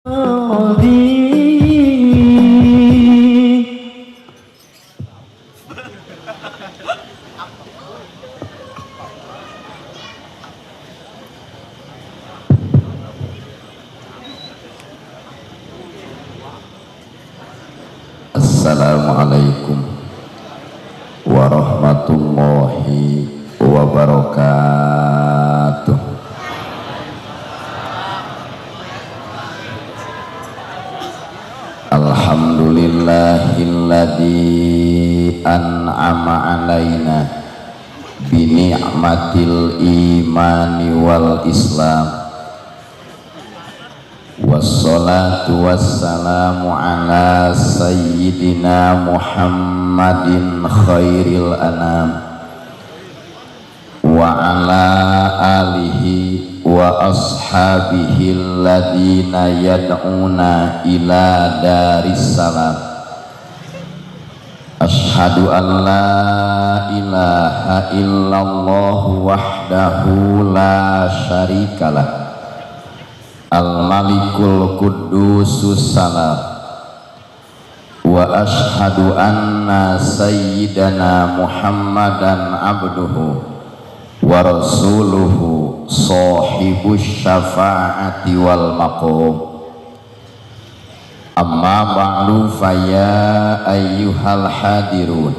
Assalamualaikum warahmatullahi wabarakatuh. Alhamdulillahilladzi an'ama alaina bi ni'matil imani wal islam. Wassalatu wassalamu ala sayyidina Muhammadin khairil anam wa ala alihi wa ashabihi alladhina yad'una ila daris salam. Ashhadu an la ilaha illallah wahdahu la syarikalah Al-Malikul Qudusus Salam, wa ashhadu anna sayyidana Muhammadan abduhu wa rasuluhu sahibus syafa'ati wal maqam. Amma ba'du faya ayyuhal hadirun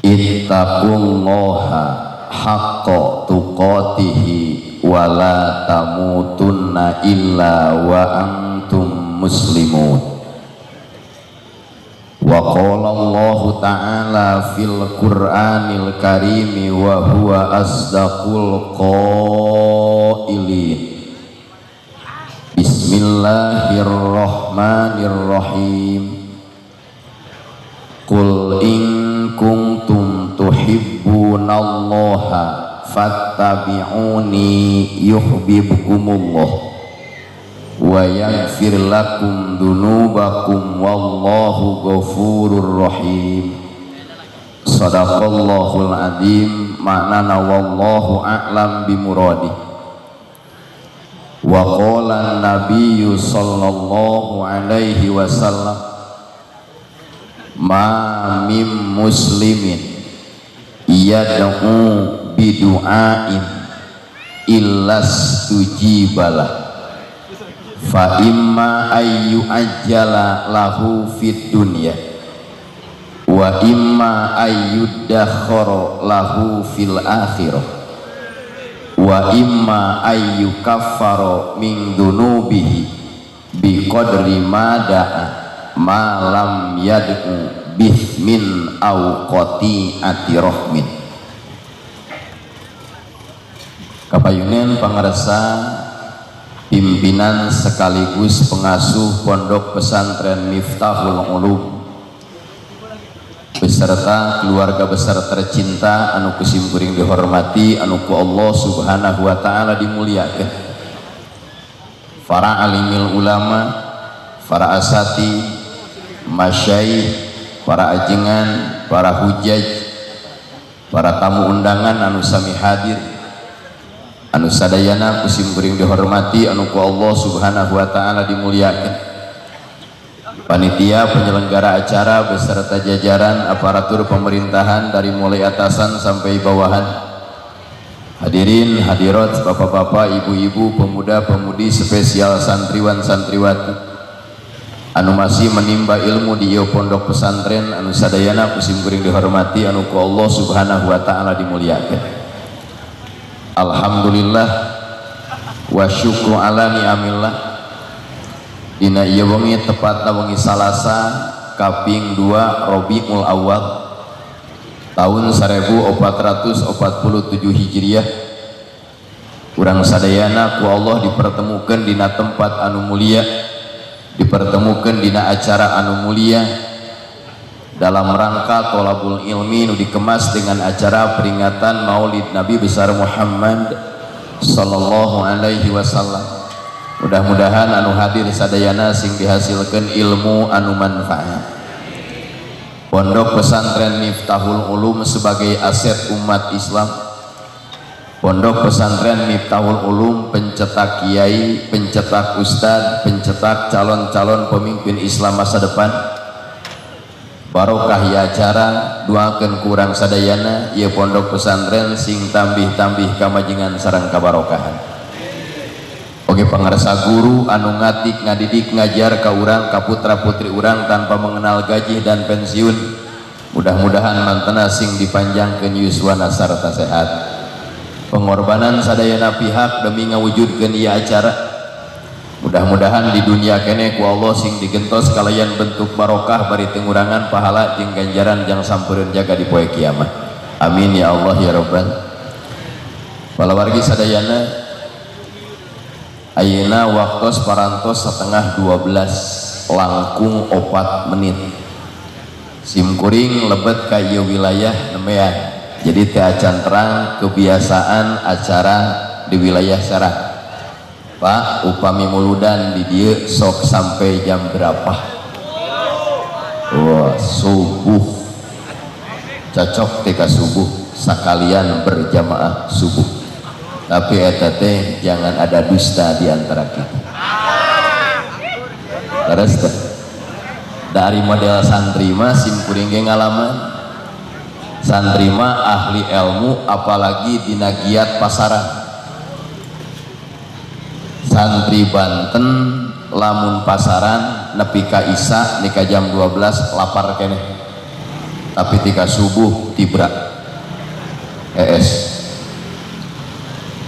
ittaqullaha haqqa tuqatihi wala tamutunna illa wa antum muslimun. Wa qala Allah ta'ala fil Qur'anil Karim wa huwa asdaqul qailin. Bismillahirrahmanirrahim. Qul in kuntum tuhibbunallaha fattabi'uni yuhibbukumullah wa yaghfir lakum dunubakum wallahu ghafurur rahim. Shadaqallahul adzim. Maknana wallahu a'lam bimuradih. Wa qala an-nabiyyu sallallahu alaihi wasallam ma mim muslimin yad'u bidu'ain illas tujibalah fa imma ayyu ajjala lahu fid dunya wa imma ayyuddakhara lahu fil akhirah wa imma ayyu kaffara min dunubihi bi qadri ma da'a ma lam yad'u bihmin aw qati'ati rahmin. Kapayunan pangarsa pimpinan sekaligus pengasuh Pondok Pesantren Miftahul Ulum beserta keluarga besar tercinta anu kusimkuring dihormati, anu ku Allah Subhanahu wa taala dimuliakeun, para alimil ulama, para asati, masyayikh, para ajengan, para hujaj, para tamu undangan anu sami hadir, anu sadayana kusimkuring dihormati, anu ku Allah Subhanahu wa taala dimuliakeun, panitia penyelenggara acara beserta jajaran aparatur pemerintahan dari mulai atasan sampai bawahan, hadirin hadirat, bapak-bapak, ibu-ibu, pemuda-pemudi, spesial santriwan santriwati anu masih menimba ilmu di ieu pondok pesantren, anu sadayana kusimkuring dihormati, anu ku Allah Subhanahu wa taala dimuliakeun. Alhamdulillah wa syukru ala ni'amillah. Dina ieu wengi tepatna wengi Salasa kaping 2 Rabiul Awal tahun 1447 Hijriah, urang sadayana ku Allah dipertemukan dina tempat anu mulia, dipertemukan dina acara anu mulia dalam rangka tholabul ilmi nu dikemas dengan acara peringatan Maulid Nabi besar Muhammad sallallahu alaihi wasallam. Mudah-mudahan anu hadir sadayana sing dihasilkan ilmu anu manfaat. Pondok Pesantren Miftahul Ulum sebagai aset umat Islam Pondok Pesantren Miftahul Ulum, pencetak kiai, pencetak ustad, pencetak calon-calon pemimpin Islam masa depan. Barokah ya acara, doakeun kurang sadayana ieu pondok pesantren sing tambih-tambih kamajengan sareng kabarokahan. Oge pangarsa guru anu ngatik ngadidik ngajar ka urang ka putra-putri urang tanpa mengenal gaji dan pensiun. Mudah-mudahan mantena sing dipanjangkeun yuswana sarta sehat. Pengorbanan sadayana pihak demi ngawujudkeun ieu acara. Mudah-mudahan di dunia kene ku Allah sing digentos kalayan bentuk barokah bari tengurangan pahala jeung ganjaran jang sampeureun jaga di poe kiamat. Amin ya Allah ya Rabbal. Palawargi sadayana ayeuna waktos parantos setengah 12 langkung 4 menit. Simkuring lebet ka ieu wilayah nemean. Jadi teu acan terang kebiasaan acara di wilayah sarang. Pak, upami muludan di dieu sok sampai jam berapa? Wah, subuh. Cocok tika subuh sakalian berjamaah subuh. Tapi eta teh jangan ada dusta di antara kita. Terus dari model santri mah simkuring ge ngalaman. Santri mah ahli ilmu apalagi dina giat pasaran. Santri Banten lamun pasaran nepi ka Isya nika jam 12 lapar keneh. Tapi tika subuh tibra.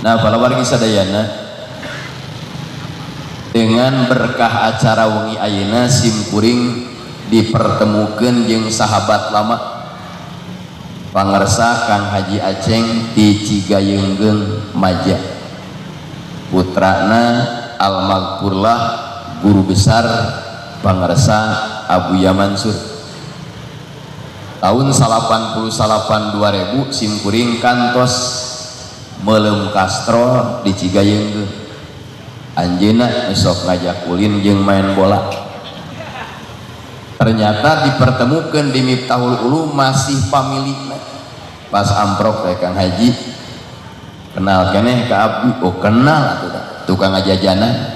Nah, para wargi sadayana dengan berkah acara wengi ayeuna simkuring dipertemukeun jeung sahabat lama. Pangarsa Kang Haji Aceng di Cigayeunggeung Maja, putrana almarhumlah guru besar pangarsa Abuya Mansur. Tahun 88-2000 simkuring kantos meuleum kastrol di Cigayeunggeung. Anjeunna besok ngajak ulin jeung main bola. Ternyata dipertemukan di Miftahul Ulum masih pamilikna. Pas amprok kayak Kang Haji kenal keneh ka abdi. Oh kenal atuh tukang jajanan.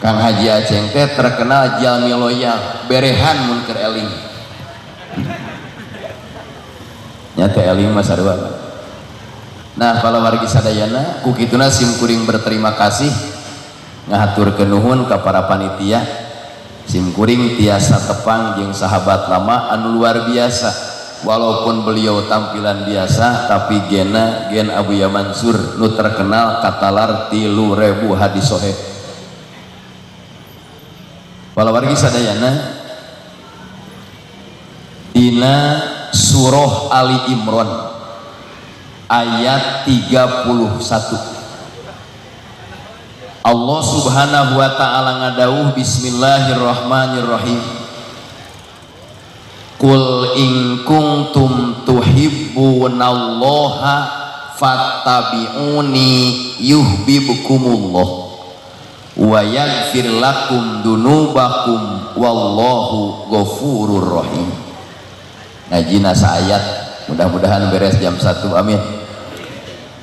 Kang Haji Aceng teh terkenal jalmi loyal berehan mun keur eling. Nyata eling mah sarua. Nah, kalau wargi sadayana ku kituna simkuring berterima kasih ngahaturkeun nuhun ka para panitia. Simkuring tiasa tepang jeung sahabat lama anu luar biasa. Walaupun beliau tampilan biasa tapi gen Abuya Mansur nu terkenal katalar 3.000 hadis sahih. Palawargi sadayana dina surah Ali Imran ayat 31 Allah subhanahu wa ta'ala ngadawuh bismillahirrahmanirrahim. Qul in kuntum tuhibbunallaha fattabi'uni yuhibbukumullah wa yaghfir lakum dunubakum wallahu ghafurur rahim. Ngajina saayat mudah-mudahan beres jam 1. Amin.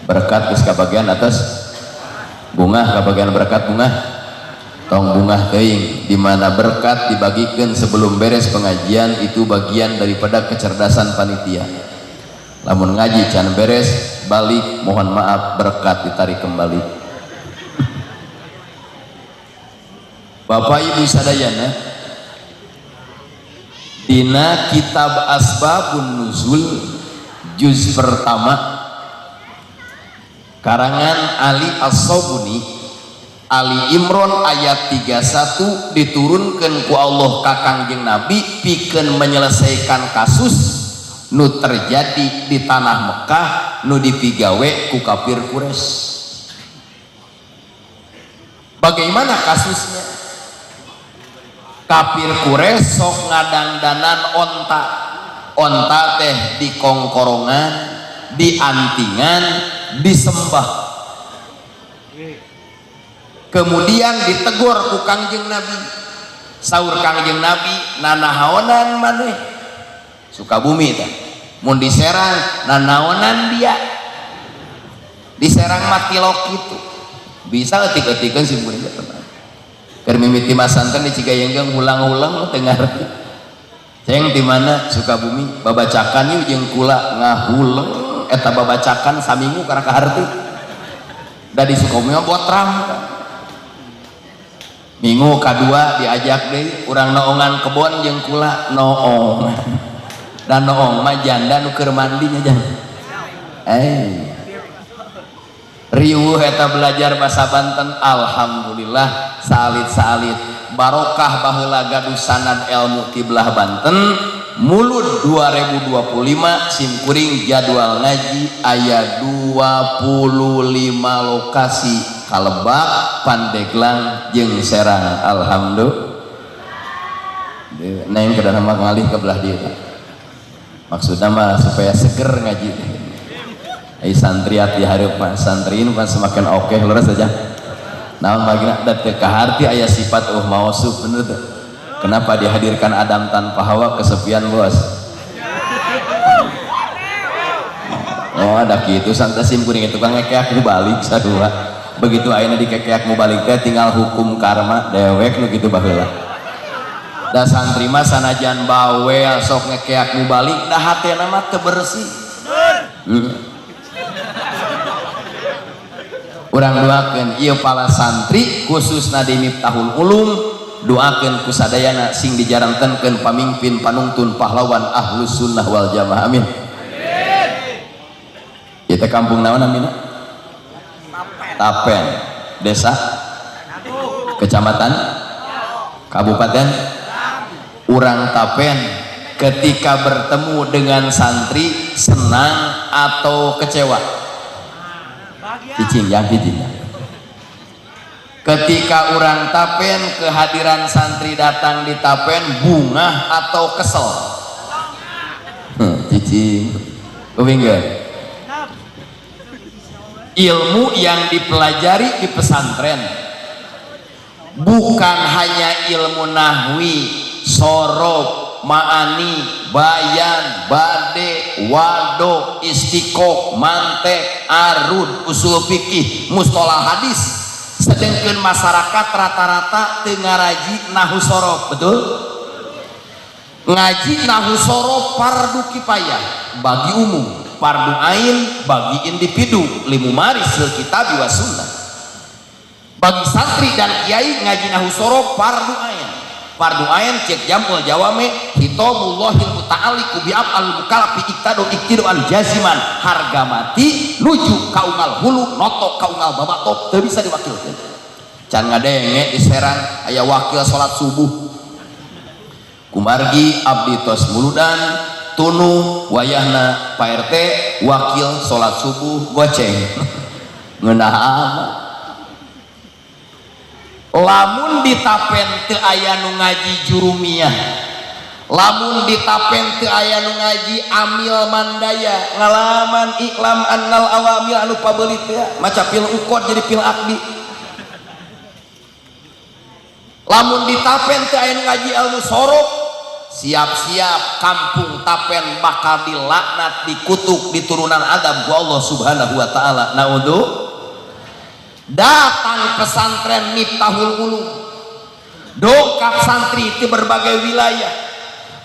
Berkat geus kabagian atas bunga kabagian berkat bunga tong bunga teuing di mana berkat dibagikan sebelum beres pengajian itu bagian daripada kecerdasan panitia. Lamun ngaji can beres balik mohon maaf berkat ditarik kembali. Bapak Ibu sadayana dina kitab Asbabun Nuzul juz pertama karangan Ali As-Sobuni Ali Imran ayat 31 diturunkan ku Allah ka Kangjeng Nabi pikeun menyelesaikan kasus nu terjadi di tanah Mekah nu dipigawe ku kafir Quraisy. Bagaimana kasusnya? Kafir Quraisy sok ngadangdanan onta teh di kongkorongan, di antingan, disembah. Kemudian ditegur ku Kangjeng Nabi. Saur Kangjeng Nabi, nanahaonan maneh? Sukabumi teh. Mun diserang nanaonan dia? di Serang mati lok gitu bisa etik-etikan sih bukan tenang keur mimiti masanten di Cigayenggang ulang-ulang dengar ceng di mana Sukabumi babacakan yuk jeung kula ngahuleng eta babacakan saminggu karena kaharti da di Sukabumi buat ram minggu kedua diajak deh urang noongan kebon jeung kula noong dan noong mah janda nu keur mandinya jangan riuh eta belajar bahasa Banten alhamdulillah salit-salit barokah baheula gaduh sanad ilmu ti belah Banten mulud 2025 simkuring jadwal ngaji aya 25 lokasi Kalebak, Pandeglang jeung Serang alhamdulillah neng kedah mah ngalih ke belah dieu maksudna mah supaya seger ngaji santri hati hareup mah santriin kan semakin oke leres saja naon magina da teu kaharti aya sifat mausuf bener tuh kenapa dihadirkan Adam tanpa Hawa kesepian bos oh ada gitu santasim kuring itu kan ngekeak nu balik sadua begitu ayeuna dikekeak mu balik teh tinggal hukum karma dewek nu kitu baheula da santri mah sanajan bawel sok ngekeak mu balik da hatena mah teu bersih urang doakeun ieu para santri khususna di Miftahul Ulum doakeun kusadayana sing dijarantenkeun pamimpin panuntun pahlawan Ahlus Sunnah wal Jamaah amin ieu teh kampung naon amina Tapen desa kecamatan kabupaten urang Tapen ketika bertemu dengan santri senang atau kecewa cicing yang cicing ketika orang Tapen kehadiran santri datang di Tapen bunga atau kesel cicing kupingkeun ilmu yang dipelajari di pesantren bukan hanya ilmu nahwi sorob ma'ani, bayan, bade, wado, istiqoq, mantek, arud, usul fikih, mustolah hadis. Sedangkan masyarakat rata-rata teu ngaraji nahwu sorof, betul? Ngaji nahwu sorof fardu kifayah bagi umum, fardu ain bagi individu, limumaris fil kitab wa sunnah. Bagi santri dan kiai ngaji nahwu sorof fardu ain. Fardu ain cek jamul jawame hitamullahil muta'alliqu bi af'al mukallafi iktidoan jaziman harga mati nuju kaungal hulu notok kaungal babatok teu bisa diwakilkeun. Can ngadenge di Serang aya wakil salat subuh. Kumargi abdi tos muludan tunu wayahna Pak RT wakil salat subuh goceng. Ngeunah apa? Lamun di Tapen teu aya nu ngaji jurumiyah, lamun di Tapen teu aya nu ngaji amil mandaya, ngalaman iklam annal awamil anu pabeuli teh maca pil ukod jadi pil akdi. Lamun di Tapen teu aya nu ngaji ilmu sorok, siap-siap kampung Tapen bakal dilaknat, dikutuk, diturunan adab ku Allah Subhanahu wa taala. Naudzu datang pesantren Miftahul Ulum, dongkap santri di berbagai wilayah,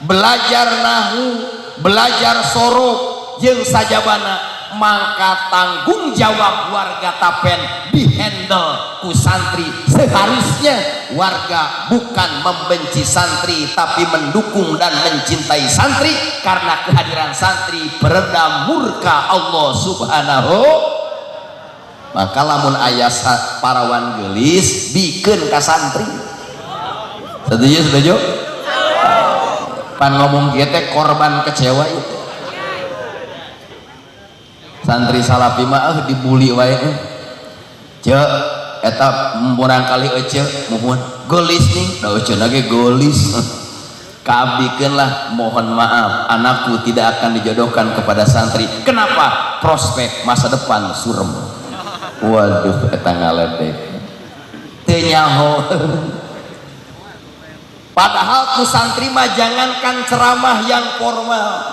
belajar nahwu, belajar sorok, jeung sajabana, maka tanggung jawab warga Tapen dihandle ku santri. Seharusnya warga bukan membenci santri tapi mendukung dan mencintai santri, karena kehadiran santri peredam murka Allah Subhanahu. Maka lamun aya parawan geulis bikeun ka santri. Setuju? Pan ngomong kieu teh korban kecewa itu. Santri salapi mah dibuli wae. Ceuk eta murang kali ece mohon geulis nih, da eceuna ge geulis. Kaabdikeun lah, mohon maaf anakku tidak akan dijodohkan kepada santri. Kenapa? Prospek masa depan surem. Waduh, eta ngaledek teu nyaho. Padahal ku santri mah jangankan ceramah yang formal,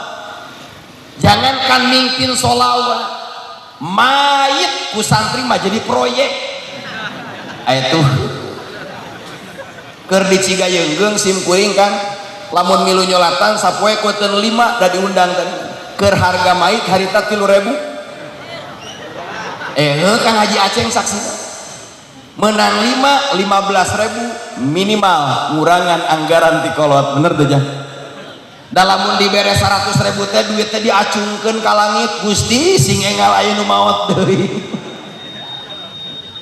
jangankan mimpin sholawat, mayit ku santri mah jadi proyek itu keur di Cigayeung sim kuring kan lamun milu nyolatan sapoe koten 5 da diundang tadi keur harga mayit harita 3.000 Kang Haji Aceng saksi menang 15.000 minimal ngurangan anggaran ti kolot bener tuh jah dalam dibere 100.000 teh duit teh diacungkeun ka langit Gusti sing enggal aya nu maot deui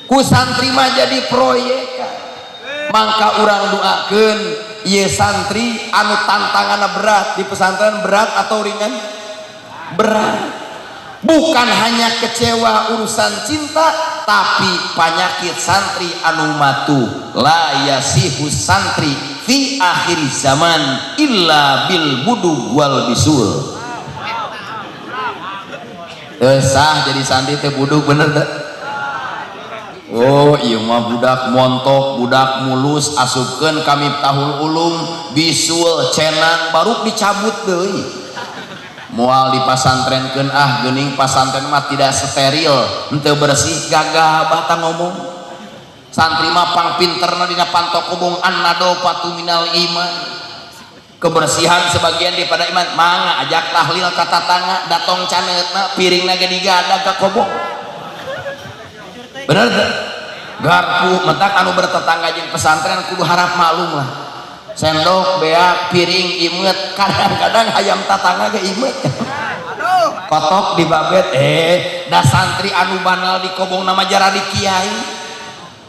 ku santri mah jadi proyek mangka urang doakeun ieu santri anu tantanganna berat di pesantren berat atau ringan berat bukan hanya kecewa urusan cinta tapi penyakit santri anu matu la yasihu santri fi akhir zaman illa bil budug wal bisul sah jadi santri teh budug bener dah oh iya mah budak montok budak mulus asupkeun kami tahul ulum bisul cenang baru dicabut deui mual dipasantrenkeun geuning pasantren mah tidak steril henteu bersih gagah batang ngomong santri mah pang pinterna dina pantokobong an-nadofatu minal iman kebersihan sebagian daripada iman mangga ajak tahlil ka tatangga datong caneutna piringna ge digadag ka kobong bener teh garpu mentak anu bertetangga jeung pesantren kudu harap maklum lah sendok beak piring imet kadang-kadang hayam tatangga ge imet kotok di babet da santri anu banal di kobong nama jara di kiai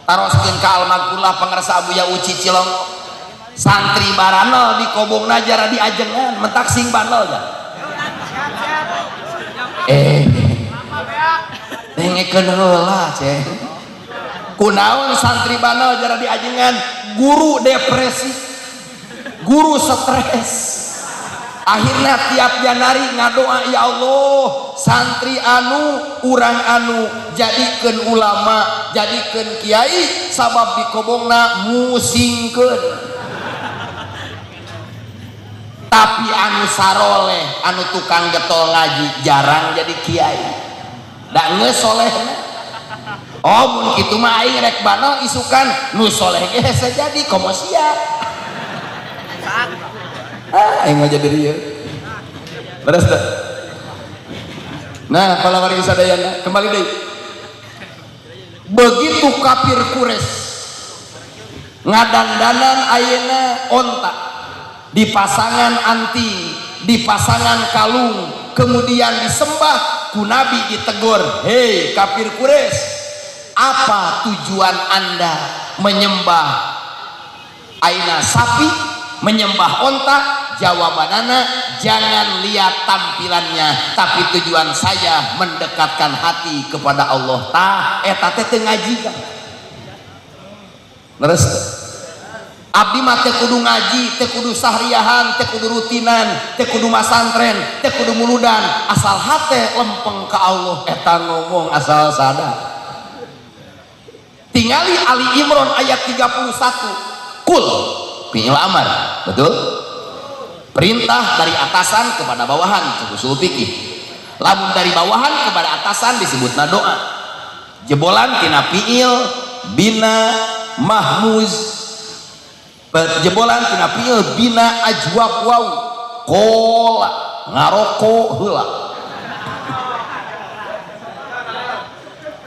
taroskeun ka almagfurlah pangarsa Abuya Uci Cilong santri baranal di kobong jara di ajengan mentak sing banal ya dengekeun heula ceh kunaon santri banal jara di ajengan guru depresi guru stres akhirnya tiap janari ngadoa ya Allah santri anu urang anu jadikeun ulama jadikeun kiai sabab di kobongna musingkeun tapi anu saroleh anu tukang getol ngaji jarang jadi kiai da geus solehna oh mun kitu mah aing rek banal isukan nu soleh ge hese jadi komo sia aing mah jadi dia beres dah nah kalau warga sadayana kembali deh begitu kafir Quraisy ngadandanan ayeuna onta di pasangan anting di pasangan kalung kemudian disembah ku Nabi ditegur hei kafir Quraisy apa tujuan anda menyembah ayeuna sapi menyembah onta jawabanana jangan lihat tampilannya tapi tujuan saya mendekatkan hati kepada Allah eta teh teu ngaji kan leres abdi mah teu kudu ngaji teu kudu sahriahan teu kudu rutinan teu kudu masantren teu kudu muludan asal hate lempeng ka Allah eta ngomong asal sadar tingali Ali Imran ayat 31 kul fi'il amar betul perintah dari atasan kepada bawahan usul fikih lamun dari bawahan kepada atasan disebutna doa jebolan tina fi'il bina mahmuz jebolan tina fi'il bina ajwab waw kola ngaroko heula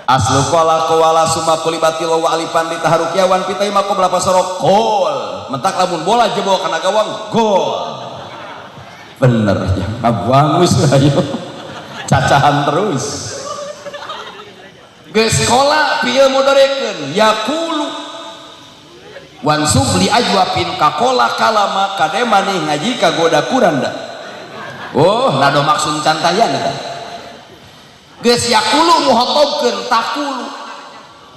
aslu kola kowala summa kulibatil wa alipan ditaharukiawan pitai mako belapa sorok gol mentak lamun bola jebol kana gawang gol bener ya ngabangus ayo cacahan terus geus kola pieu modorikeun yaqulu wansub li ajwapin kakola kalama kademani ngaji kagoda kuranda oh nado maksud cantayan eta geus yaqulu muhotobkeun takulu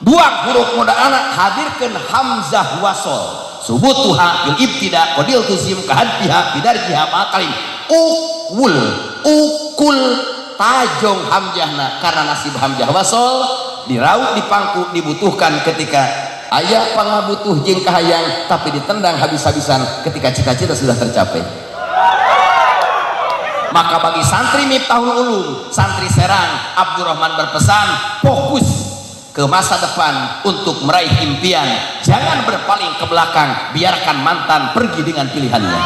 dua huruf modalna hadirkeun hamzah wasol subutuha bil ibtida qadil tuzim kahadfiha bidarjiha maqalin ukul tajong hamzahna karena nasib hamzah wasol dirauk dipangku dibutuhkan ketika aya pangabutuh jeung kahayang tapi ditendang habis-habisan ketika cita-cita sudah tercapai Maka bagi santri Miftahul Ulum, santri Serang, Abdurrahman berpesan, fokus ke masa depan untuk meraih impian, jangan berpaling ke belakang, biarkan mantan pergi dengan pilihannya.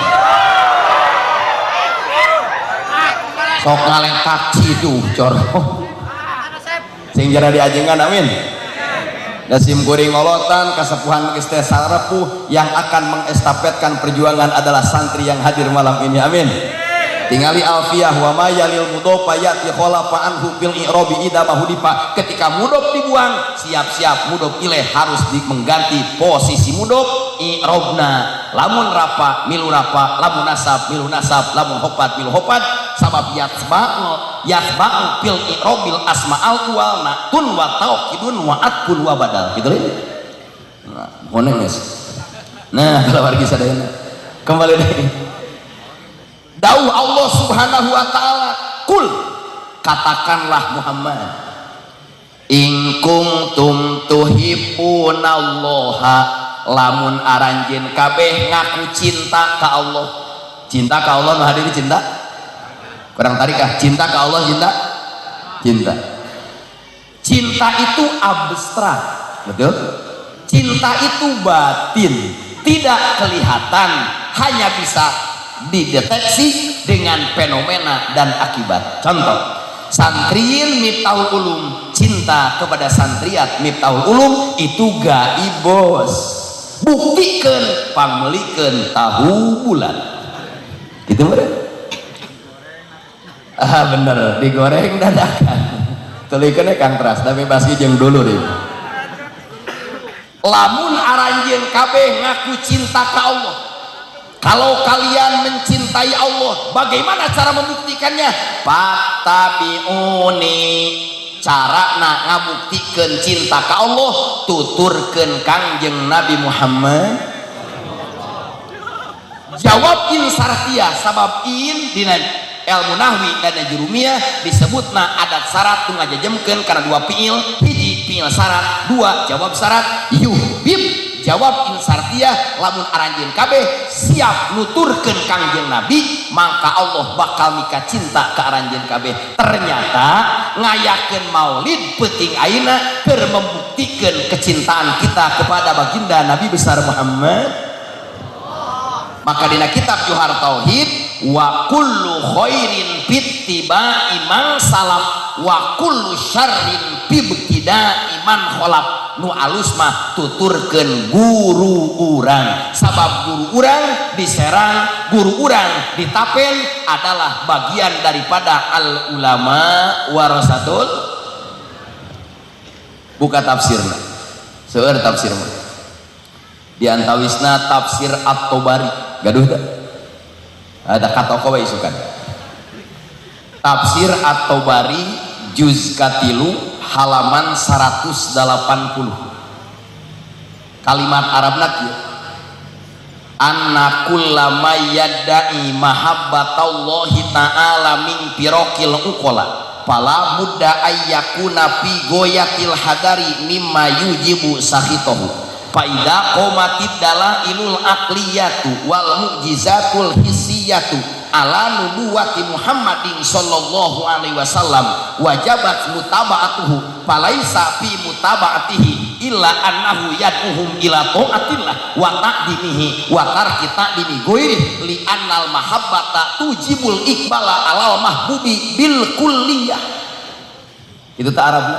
Sok ngalengkak cidu corong sing jara diajengan, amin. Dasim kuring ngolotan kasepuhan geus teh sarepuh, yang akan mengestafetkan perjuangan adalah santri yang hadir malam ini, amin. Tingali alfiyah wa ma yalil mudhofa yati khalafa anhu bil i'rabi idza mahudifa. Ketika mudhof dibuang, siap-siap mudhof ilaih harus mengganti posisi mudhof i'rabna. Lamun rafa milu rafa, lamun nasab milu nasab, lamun hofat milu hofat. Sabab yatba'u fil i'rabil asma'al uwalna tun wa tawkidun wa atqun wa badal. Gitu deh. Nah, mohon guys. Nah, kalau wargi sadayana. Kembali deh. Dawuh Allah Subhanahu wa taala, kul, katakanlah Muhammad, in kuntum tuhibbunallaha, lamun aranjeun kabeh ngaku cinta ka Allah. Cinta ka Allah nu hadir cinta? Kurang tarikah cinta ka Allah, cinta? Cinta. Cinta itu abstrak, betul? Cinta itu batin, tidak kelihatan, hanya bisa dideteksi dengan fenomena dan akibat. Contoh, santriin Miftahul Ulum cinta kepada santriat Miftahul Ulum itu gaib bos, buktikan pangmelikeun tahu bulan gitu bener. Bener digoreng dadakan tulikeun Kang Pras tapi basi jeung dulu deh. Lamun aranjeun kabeh ngaku cinta ka Allah. Kalau kalian mencintai Allah, bagaimana cara membuktikannya? Fattabi'uni, carana ngabuktikeun cinta ka Allah, tuturkeun Kangjeng Nabi Muhammad. Jawab in sartiyah, sabab in dina ilmu nahwi dan jurumiyah disebutna adat syarat nu ngajajemkeun kana dua fiil, hiji fiil syarat, dua jawab syarat. Yuhbib jawab insartiyah, lamun aranjeun kabeh siap nuturkeun Kangjeng Nabi, maka Allah bakal mika cinta ka aranjeun kabeh. Ternyata ngayakeun maulid penting ayeuna keur membuktikeun kecintaan kita kepada baginda Nabi besar Muhammad. Maka dina kitab Johar Tauhid, wa kullu khairin fittiba'i man salaf wa kullu syarrin fibtida'i man khalaf. Nu alus mah tuturkeun guru urang, sabab guru urang diserang, guru urang ditapen adalah bagian daripada al ulama warasatul. Buka tafsirna seueur tafsir mah di antawisna tafsir At-Tabari gaduh teh ada katoko we isukan tafsir At-Tabari juz katilu halaman 180. Kalimat Arabna kieu, anna kullama yadda'i mahabbatallahi ta'ala min firaqil uqala fala budda ayyakuna fi goyatil hadari mimma yujibu sakhitahu fa idza qamatid dalailul aqliyatu wal mu'jizatul hissiyatu ala nubuwati Muhammadin sallallahu alaihi wasallam wajabat mutaba'atuhu falaisa fi mutaba'atihi illa annahu yad'uhum ila ta'atillah wa ta'dimihi wa tarki ta'dimi ghairi li annal mahabbata tujibul iqbala alal mahbubi bil kulliyah. Itu tak Arabna.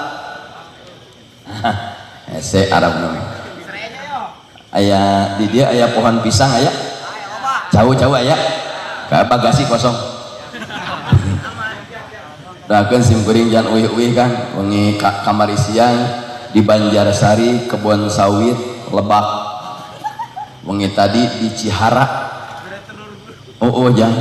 Ese Arabna. Aya di dia aya pohon pisang aya. Jauh-jauh aya. Kayak bagasi kosong. Dakeun sim kuring jan uih-uih kan wengi kamari siang di Banjarsari kebun sawit Lebak. Wengi tadi di Cihara. Jang.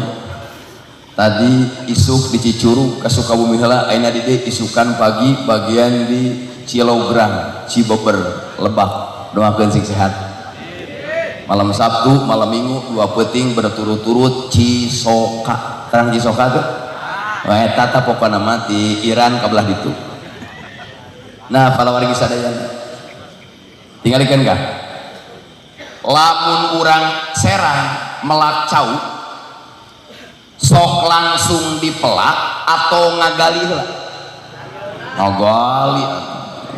Tadi isuk di Cicurug ka Sukabumi heula ayeuna di dieu isukan pagi bagian di Cilograng, Cibober, Lebak. Doakeun sing sehat. Malam Sabtu, malam Minggu dua peuting berturut-turut Cisoka. Terang Cisoka tuh? Wah, tata pokokna mah di Iran kabelah ditu. Nah, para wargi sadayana. Tingalikeun kah? Lamun urang Serang melak cau sok langsung dipelak atau ngagali lah? Ngagali.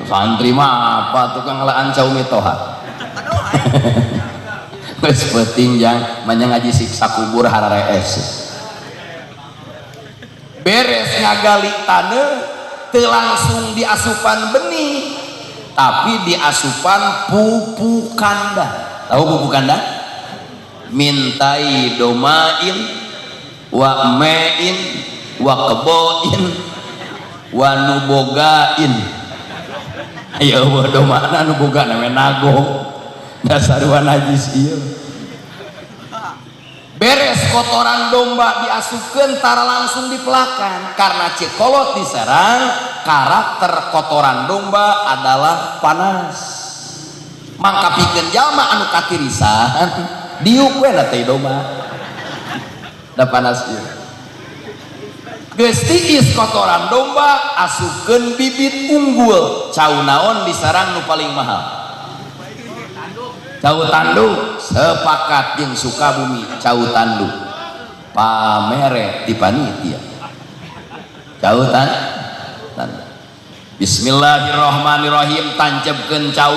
Santri mah apa tukang laan cau mitoha. Geus penting jang manya ngaji siksa kubur hararees. Beres ngagali taneuh teu langsung diasupan benih, tapi diasupan pupuk kandang. Tahu pupuk kandang? Mintai domain wa mein wa keboin wa nubogain. Ayo wa domana nuboga name nagong. Dasar wa najis ieu. Beres kotoran domba diasukeun tara langsung dipelakan, karena cekolot diserang karakter kotoran domba adalah panas. Mangka pikeun jalma anu katirisan diuk we na teh domba. Da panas ieu. Geus tiis kotoran domba asukeun bibit unggul. Cau naon diserang nu paling mahal? Cau tanduk. Sepakat jeung Sukabumi cau tanduk pamere di panitia. Cau tanduk. Bismillahirrahmanirrahim, tancapkeun cau.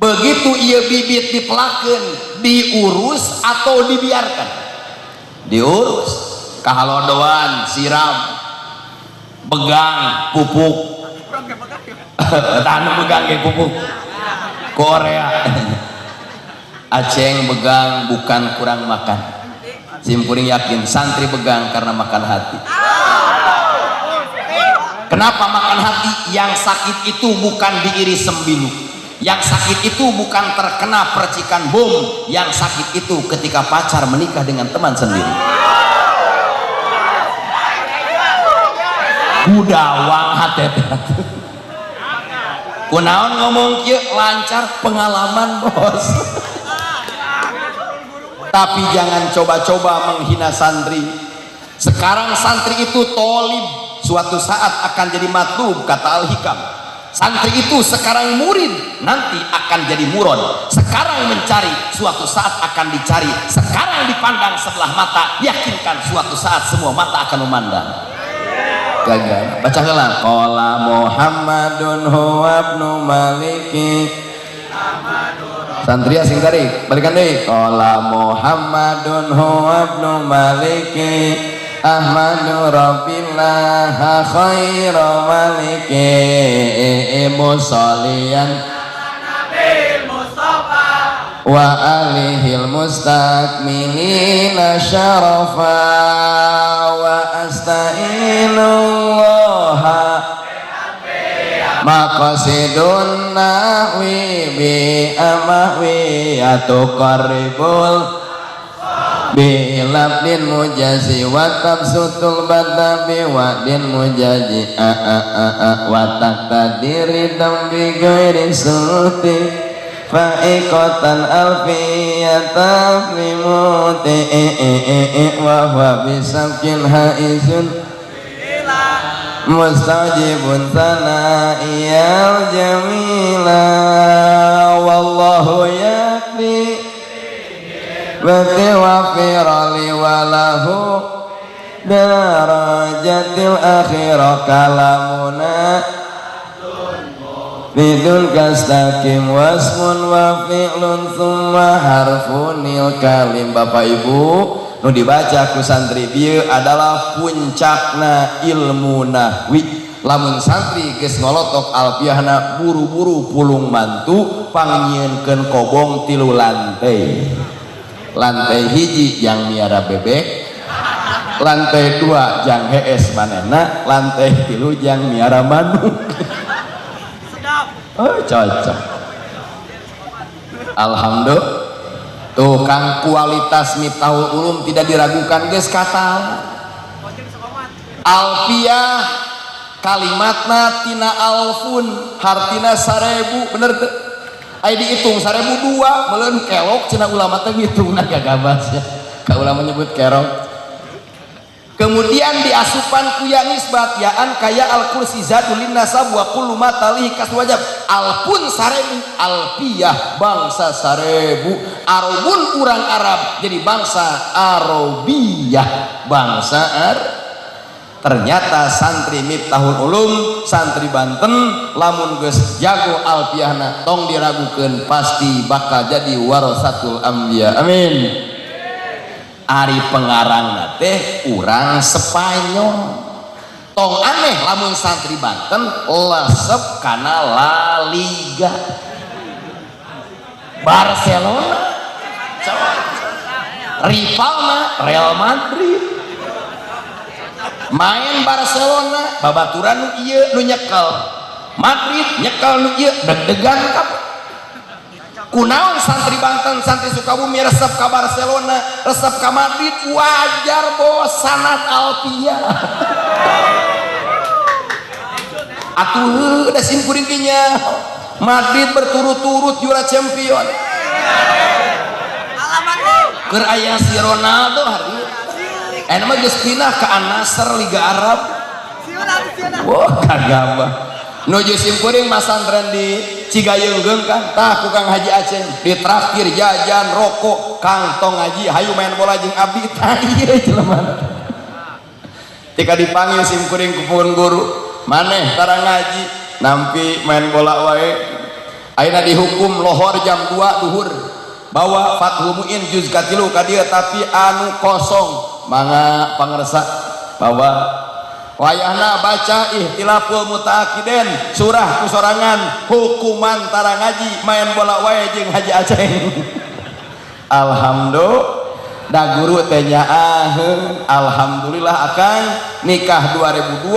Begitu ieu bibit dipelakeun, diurus atau dibiarkan? Diurus. Kahalodoan siram, begang pupuk. Tanu begang ge pupuk. Korea. Aceng begang bukan kurang makan. Simpuring yakin santri begang karena makan hati. Kenapa makan hati? Yang sakit itu bukan diiris sembilu. Yang sakit itu bukan terkena percikan bom. Yang sakit itu ketika pacar menikah dengan teman sendiri. Kudawang hati. Kunaon ngomong kieu lancar, pengalaman bos. Tapi jangan coba-coba menghina santri. Sekarang santri itu tolib, suatu saat akan jadi matlub, kata Al-Hikam. Santri itu sekarang murid, nanti akan jadi murad. Sekarang mencari, suatu saat akan dicari. Sekarang dipandang sebelah mata, yakinkan suatu saat semua mata akan memandang. Gagal. Baca heula. Qala Muhammadun huwa ibnu Maliki. Santri asing tarik. Balikan deui. Qala Muhammadun huwa ibnu Maliki. Ahmadu Rabbillah khairu maliki. Musalliyan wa alihil mustakmilina syarafa wa asta'inullaha maqasidun nahwi bi amahwi atuqarribul bilabdin mujazi wa tabsutul badabi wa din mujazi wa taqdiri dambi ghairi sulti fa'iqatan alfiyatan limuti wa huwa bisabkin haizun mustajibun sana'iyal jamila wallahu yakfi bati wa firali walahu darajatil akhirah kalamuna bidul kastakim wasmun wa fi'lun thumma harfunil kalim. Bapak Ibu nu dibaca ku santri dieu adalah puncakna ilmu nahwi. Lamun santri geus ngolotok alfiahna buru-buru pulung mantu pangyieunkeun kobong 3 lantai. Lantai hiji yang miara bebek, lantai 2 jang hees manehna, lantai 3 jang miara manuk. Oh, cocok. Alhamdulillah. Tuh kang kualitas Miftahul Ulum tidak diragukan geus kata. Alfiah kalimatna tina alfun hartina 1000 bener teu? Ai dihitung 1002 meuleun kelok cenah ulama teh ngitungna gagabas ya. Ka ulama nyebut kerok. kemudian diasupan kuya nisbat yaan kaya al-kursi zadulin nasab wa kullu ma talihi kas wajab alpun sarebu alpiyah bangsa sarebu arabun urang Arab jadi bangsa Arabiyah bangsa ternyata santri Miftahul Ulum santri Banten lamun geus jago alpiyahna tong diragukeun pasti bakal jadi warasatul anbiya amin. Ari pengarang teh urang Spanyol tong aneh lamun santri Banten lesep kana La Liga Barcelona rivalna Real Madrid main Barcelona babaturan nu ieu nu nyekel Madrid nyekel nu ieu deg-degan kabeh kunaon santri Banten santri Sukabumi resep ka Barcelona resep ka Madrid wajar bos sanad alpiyah atuh da simkuring kinya Madrid berturut-turut juara champion keur aya si Ronaldo hari mah geus pindah ka An-Nasr Liga Arab wah kagabah nuju simkuring masantren di Cigayeunggeung kan tah ku Kang Haji Aceh ditraktir jajan rokok kantong ngaji hayu main bola jeung abdi tah ieu jelema tika dipanggil simkuring ku pun guru maneh tara ngaji nampi main bola wae ayeuna dihukum lohor jam 2 duhur bawa Fathul Muin juz katilu ka dieu tapi anu kosong mangga pangersa bawa wayahna baca ihtilaful mutaakiden surah kusorangan hukuman tara ngaji main bola wae jeung Haji Aceh alhamdulillah da guru teh nyaaheun alhamdulillah akan nikah 2002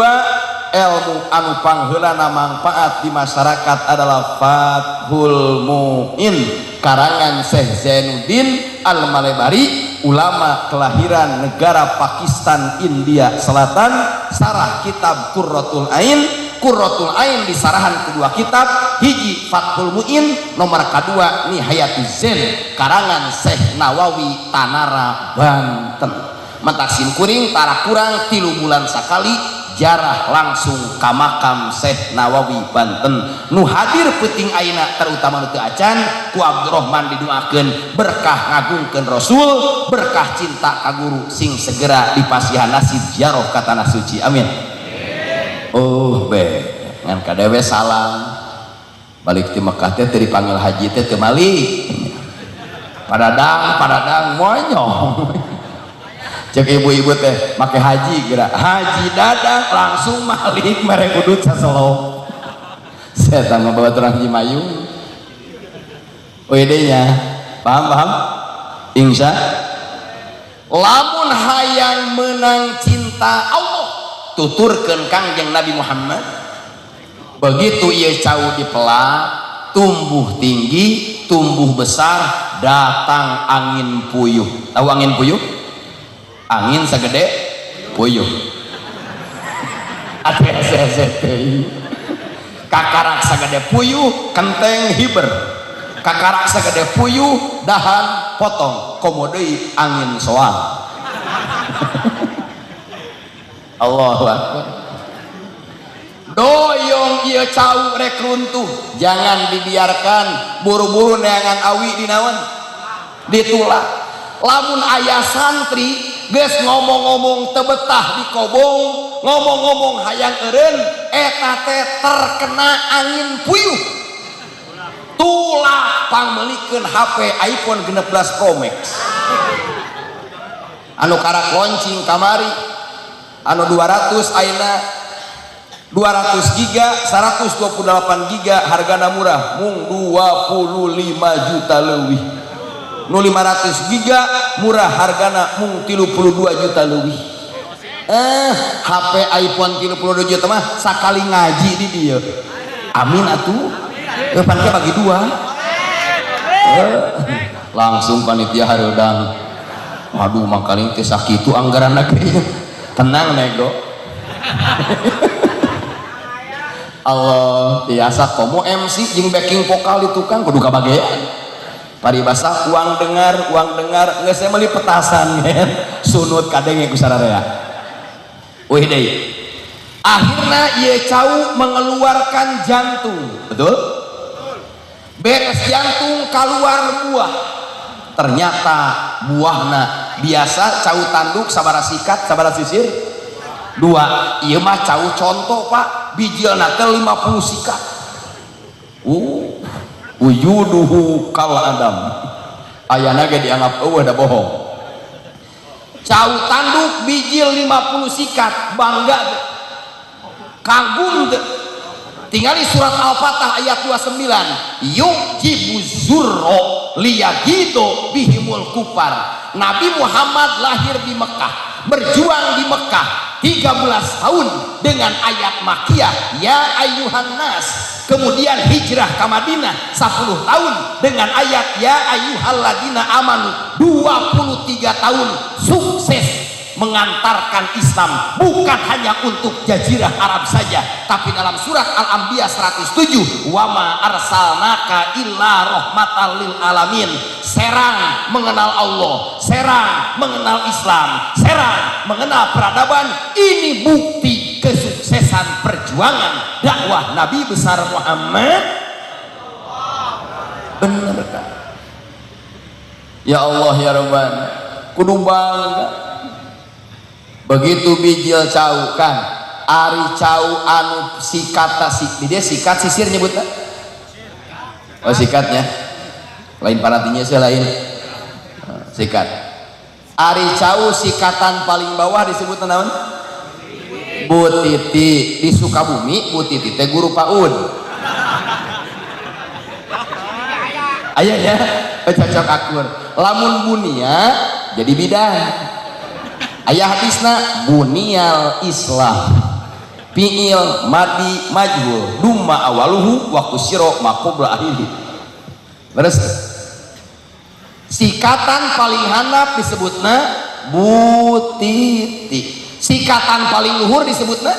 ilmu anu pangheulana manfaat di masyarakat adalah Fathul Muin karangan Syekh Zainuddin Al-Malebari ulama kelahiran negara Pakistan India Selatan sarah kitab Qurratul Ain di sarahan kedua kitab hiji Fathul Muin nomor kedua Nihayatuz Zain karangan Syekh Nawawi Tanara Banten mentak simkuring tara kurang 3 bulan sakali jarah langsung ka makam Syekh Nawawi Banten nu hadir peuting ayeuna terutama nu teu acan ku Abdurrahman didoakeun berkah ngagungkeun Rasul berkah cinta ka guru sing segera dipasihan nasib ziarah ka tanah suci amin be ngan kadewe salam balik ti Mekah teh teu dipanggil haji teh teu malik padadang moyong cek ibu-ibu teh make haji geura haji dadang langsung malik mere udut saselok saya mah bawa terang Haji Mayung nya paham insya lamun hayang menang cinta Allah tuturkeun Kangjeng Nabi Muhammad begitu ieu cau dipelak tumbuh tinggi tumbuh besar datang angin puyuh tahu angin puyuh angin segede puyuh kakarak segede puyuh kenteng hiber kakarak segede puyuh dahan potong komodei angin soang Allahu Akbar doyong ieu cau rek runtuh jangan dibiarkan buru-buru neangan awi dinaon ditulak lamun aya santri geus ngomong-ngomong tebetah di kobong ngomong-ngomong hayang eureun eta teh terkena angin puyuh tulak pangmeulikeun HP iPhone 16 Pro Max anu karak launching kamari anu 200 ayeuna 200 giga 128 giga hargana murah mung 25 juta leuwih nu 500 giga murah hargana mung 32 juta leuwih HP iPhone 32 juta mah sakali ngaji di dieu amin atuh panitia bagi dua langsung panitia hareudang aduh makaling teh sakitu anggaranna ge tenang nego Allah biasa komo MC jeung backing vokal di tukang kudu kabagean paribasa uang dengar geus meuli petasan men sunut kadenge ku sararea Wih deh, akhirnya ia cau mengeluarkan jantung, betul? Beres jantung keluar buah, ternyata buahna biasa cau tanduk sabara sikat sabara sisir dua, iya mah cau contoh pak, bijilna teh 50 sikat. Wujuduhu kal adam, ayana ge dianggap da bohong. Cau tanduk bijil 50 sikat, bangga deh, kagum deh. Tinggali surat Al-Fatah ayat 29, yujibu zurro liyagido bihimul kupar. Nabi Muhammad lahir di Mekah, berjuang di Mekah 13 tahun dengan ayat makiyah ya ayyuhan nas, kemudian hijrah ke Madinah 10 tahun dengan ayat ya ayyuhalladzina amanu, 23 tahun sukses mengantarkan Islam bukan hanya untuk jazirah Arab saja, tapi dalam surat Al-Anbiya 107, wa ma arsalnaka illa rahmatan lil alamin. Serang mengenal Allah, serang mengenal Islam, serang mengenal peradaban. Ini bukti kesuksesan perjuangan dakwah Nabi besar Muhammad. Bener kan? Ya Allah ya Rabban, kudu bangga. Begitu bijil cau kan, ari cau anu sikata dia sikat sisir nyebutnya. Oh sikatnya, lain parantinya saya lain sikat. Ari cau sikatan paling bawah disebut naon? Bu Titi. Di Sukabumi Bu Titi teh guru PAUD. Aya ya, cocok akur. Lamun bunia jadi bidang. Ayah hadisna buniyal Islam fi'il madi majhul dumma awaluhu wa kusiro maqobla akhiri. Beres sikatan paling handap disebutna butiti, sikatan paling luhur disebutna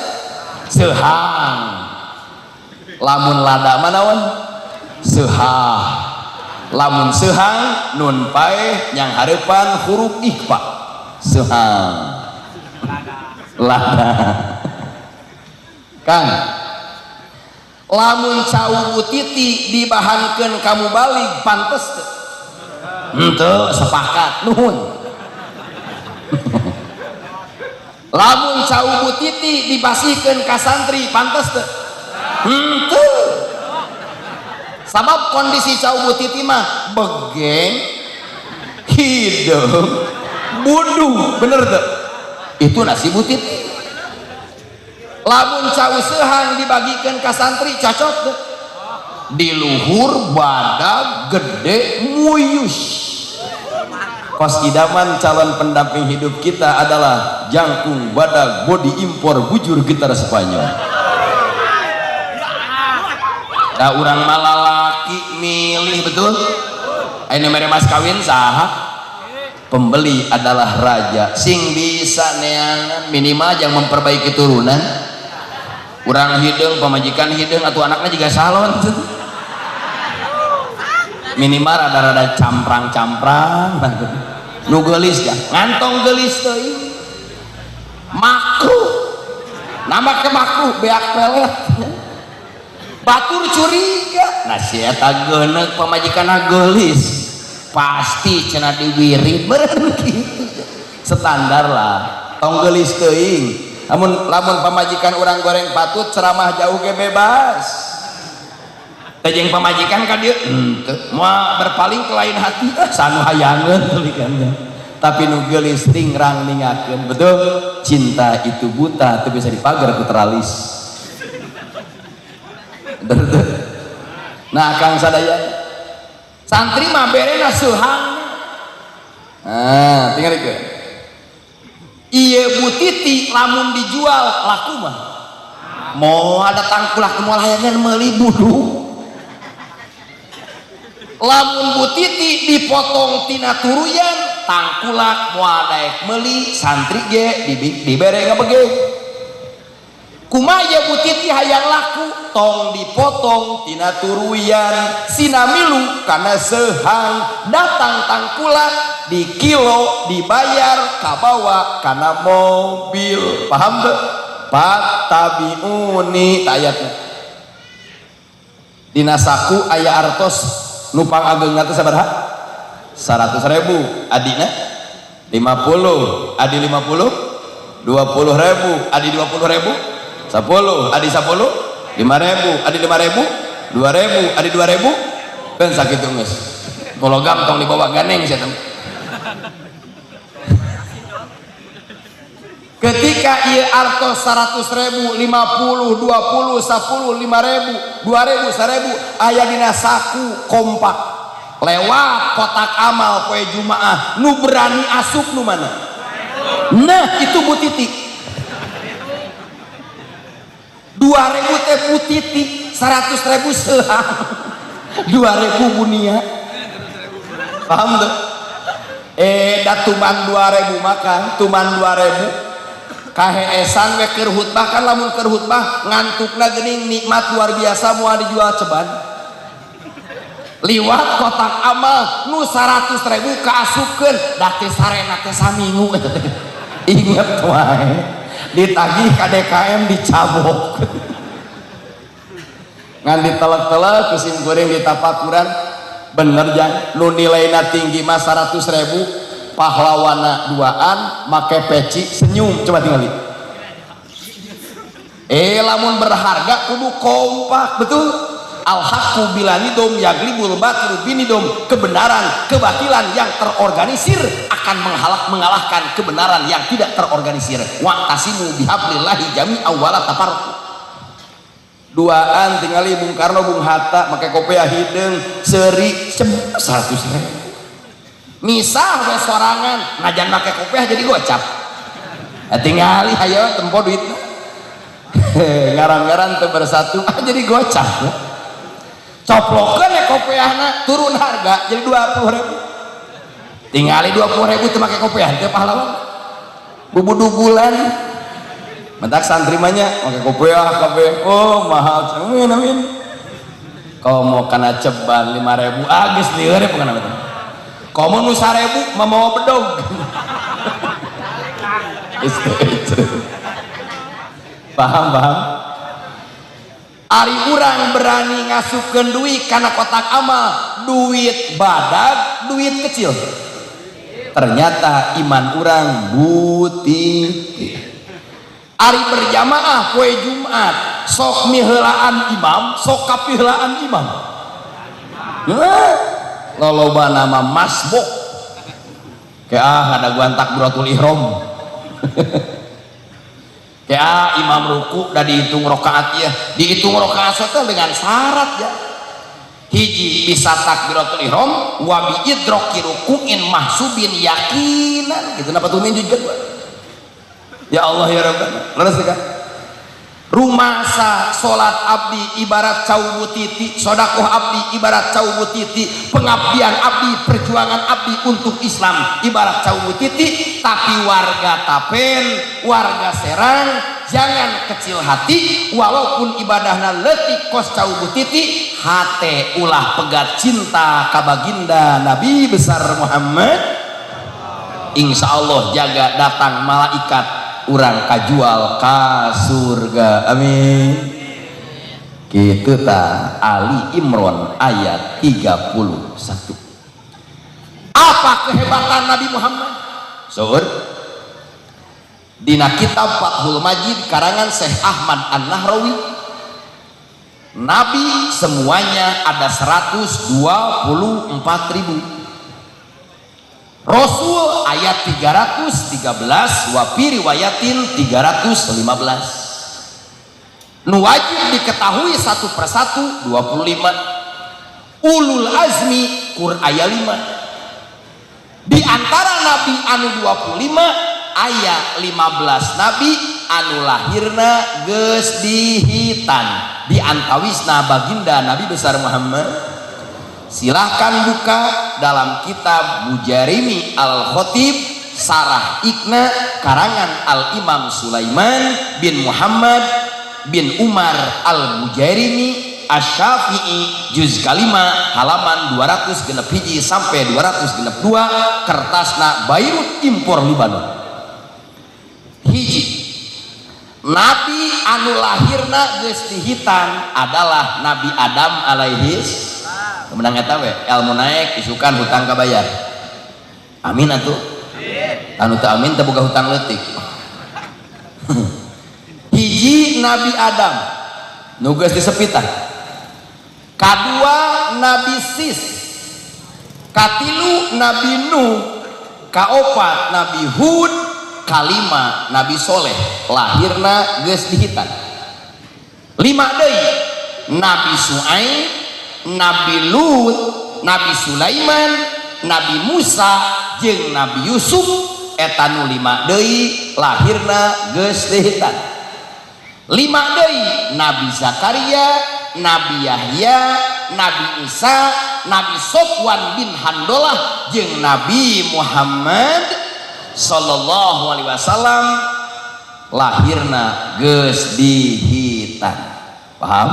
sehang. Lamun lada manawan sehah, lamun sehang nun paeh yang harapan huruf ikhfa sehang lada kan. Lamun cau butiti dibahankeun kamu balik pantes teu? Henteu, sepakat nuhun. Lamun cau butiti dibasihkeun ka santri pantes teu? Henteu. Sabab kondisi cau butiti mah begeng hidup buduh, bener tuh itu nasi butit. Lamun cau sehang dibagikan ke santri cocok tuh, di luhur badag gede muyus. Kos idaman calon pendamping hidup kita adalah jangkung badag body impor bujur gitar Spanyol. Da urang malalaki milih betul. Ini mere mas kawin saha? Pembeli adalah raja, sing bisa neangan minimal yang memperbaiki turunan. Urang hidung pemajikan hidung atau anaknya juga salon minimal rada-rada camprang-camprang nu geulis ya ngantong geulis teuing makruh, nama ke makruh beak pelet batur curiga. Nah si eta geuneuk pamajikanna geulis pasti cenah diwirid beureun kitu standar lah tong geulis teuing. Lamun pamajikan urang goreng patut ceramah jauh ge bebas teh jeung pamajikan ka dieu henteu moal berpaling ke lain hati sanu hayangeun tulikannya, tapi nu geulis ringrang ningakeun betul. Cinta itu buta teu bisa dipagar ku teralis. Nah Kang sadaya santri mah berena seuhang. Nah tinggal ke ieu butiti lamun dijual laku mah mau ada tangkulah kemoal hayangan meuli budu. Lamun butiti dipotong tina turuyan tangkulak moal daek meuli santri ge dibere ngabege. kumaya butiti hayang laku tong dipotong tina turuyan sinamilu kana sehang datang tangkula di kilo dibayar kabawa kana mobil. Paham tuh? Patabiuni ayatnya dina saku aya artos nupang ageng teh sabaraha 100.000 adina 50 adi 50 20.000 adi 20.000 10 adi 10 5.000 adi 5.000 2.000 adi 2.000 kan sakitu geus gologam tong dibawa ganeng sia. Ketika ieu artos 100.000 50 20 10 5.000 2.000 1.000 aya dina saku kompak lewat kotak amal poe Jumaah nu berani asup nu mana? Nah itu Bu Titi 2.000 teh Bu Titi 100.000 sehang 2.000 bunia. Paham tuh? Tuman 2.000 makan tuman 2.000 kaheesan we keur khutbah kan lamun keur khutbah ngantukna geuning nikmat luar biasa moal dijual ceban liwat kotak amal nu 100.000 kaasupkeun da teh sarena teh saminggu inget wae ditagih ka DKM dicabok ngan ditelek-telek kusim goreng ditapakuran bener jang nu nilaina tinggi mah 100.000 pahlawana duaan make peci senyum coba tinggali lamun berharga kudu kompak betul al-haqqu bilanidom yaglibul batilu binidom kebenaran kebatilan yang terorganisir akan mengalahkan kebenaran yang tidak terorganisir wa'tasimu bihablillahi jami'an wala tafarraqu duaan tinggali Bung Karno Bung Hatta make kopiah hideung seuri 100.000 misah we sorangan ngajan make kopiah jadi gocap tingali hayo tempo duit ngaran-ngaran teu bersatu jadi gocap coplokeun ya kopiahna turun harga jadi 20.000 tingali 20.000 teu make kopiah teu pahlawan bubudu bulan mentak santri mah nya make kopiah kabeh oh mahal amin kau mau kana ceban 5.000 geus lieur pokona mah komo nu 1.000 mamawa bedog paham ari urang berani ngasupkeun duit kana kotak amal duit badag duit kecil ternyata iman urang butih ari berjamaah poe Jumat sok miheulaan imam sok kapiheulaan imam loloba nama masbuk kayak ada gua takbiratul ihram kayak imam ruku dan dihitung rokaat ya dihitung rokaat itu dengan syarat ya hiji bisa takbiratul ihram wa bi idraki ruku'in mahsubin yakinan gitu napa tuh juga ya Allah ya Rabbana leres kan rumasa salat abdi ibarat cau butiti sodakoh abdi ibarat cau butiti pengabdian abdi perjuangan abdi untuk Islam ibarat cau butiti tapi warga Tapen warga Serang jangan kecil hati walaupun ibadahna leutik kos cau butiti hate ulah pegat cinta kabaginda Nabi besar Muhammad insya Allah jaga datang malaikat urang kajual ka surga amin gitu ta Ali Imran ayat 31 apa kehebatan Nabi Muhammad sur dina kitab Fathul Majid karangan Syekh Ahmad An-Nahrawi Nabi semuanya ada 124.000 Rasul ayat 313 wafi riwayatin 315 nu wajib diketahui satu persatu 25 ulul azmi kur aya 5 di antara nabi anu 25 aya 15 nabi anu lahirna geus dihitan di antawisna baginda Nabi besar Muhammad. Silahkan buka dalam kitab Mujarimi Al-Khotib Sarah Ikna karangan Al-Imam Sulaiman bin Muhammad bin Umar Al-Bujairimi Asy-Syafi'i juz kalima halaman 261 sampai 262 kertasna Beirut impor Libanon. Hiji, Nabi anu lahirna geus dihitan adalah Nabi Adam alaihis kemenang eta we ilmu naik isukan hutang kabayar. Amin atuh. Anu teu amin teu boga hutang leutik. Hiji Nabi Adam nu geus disepitan. Kadua Nabi Sis. Katilu Nabi Nuh. Kaopat Nabi Hud. Kalima Nabi Soleh lahirna geus dihitan. Lima deui Nabi Suaib, Nabi Lut, Nabi Sulaiman, Nabi Musa jeung Nabi Yusuf eta nu lima deui lahirna geus dihitan. Lima deui Nabi Zakaria, Nabi Yahya, Nabi Isa, Nabi Sofwan bin Handolah jeung Nabi Muhammad sallallahu alaihi wasallam lahirna geus dihitan. Paham?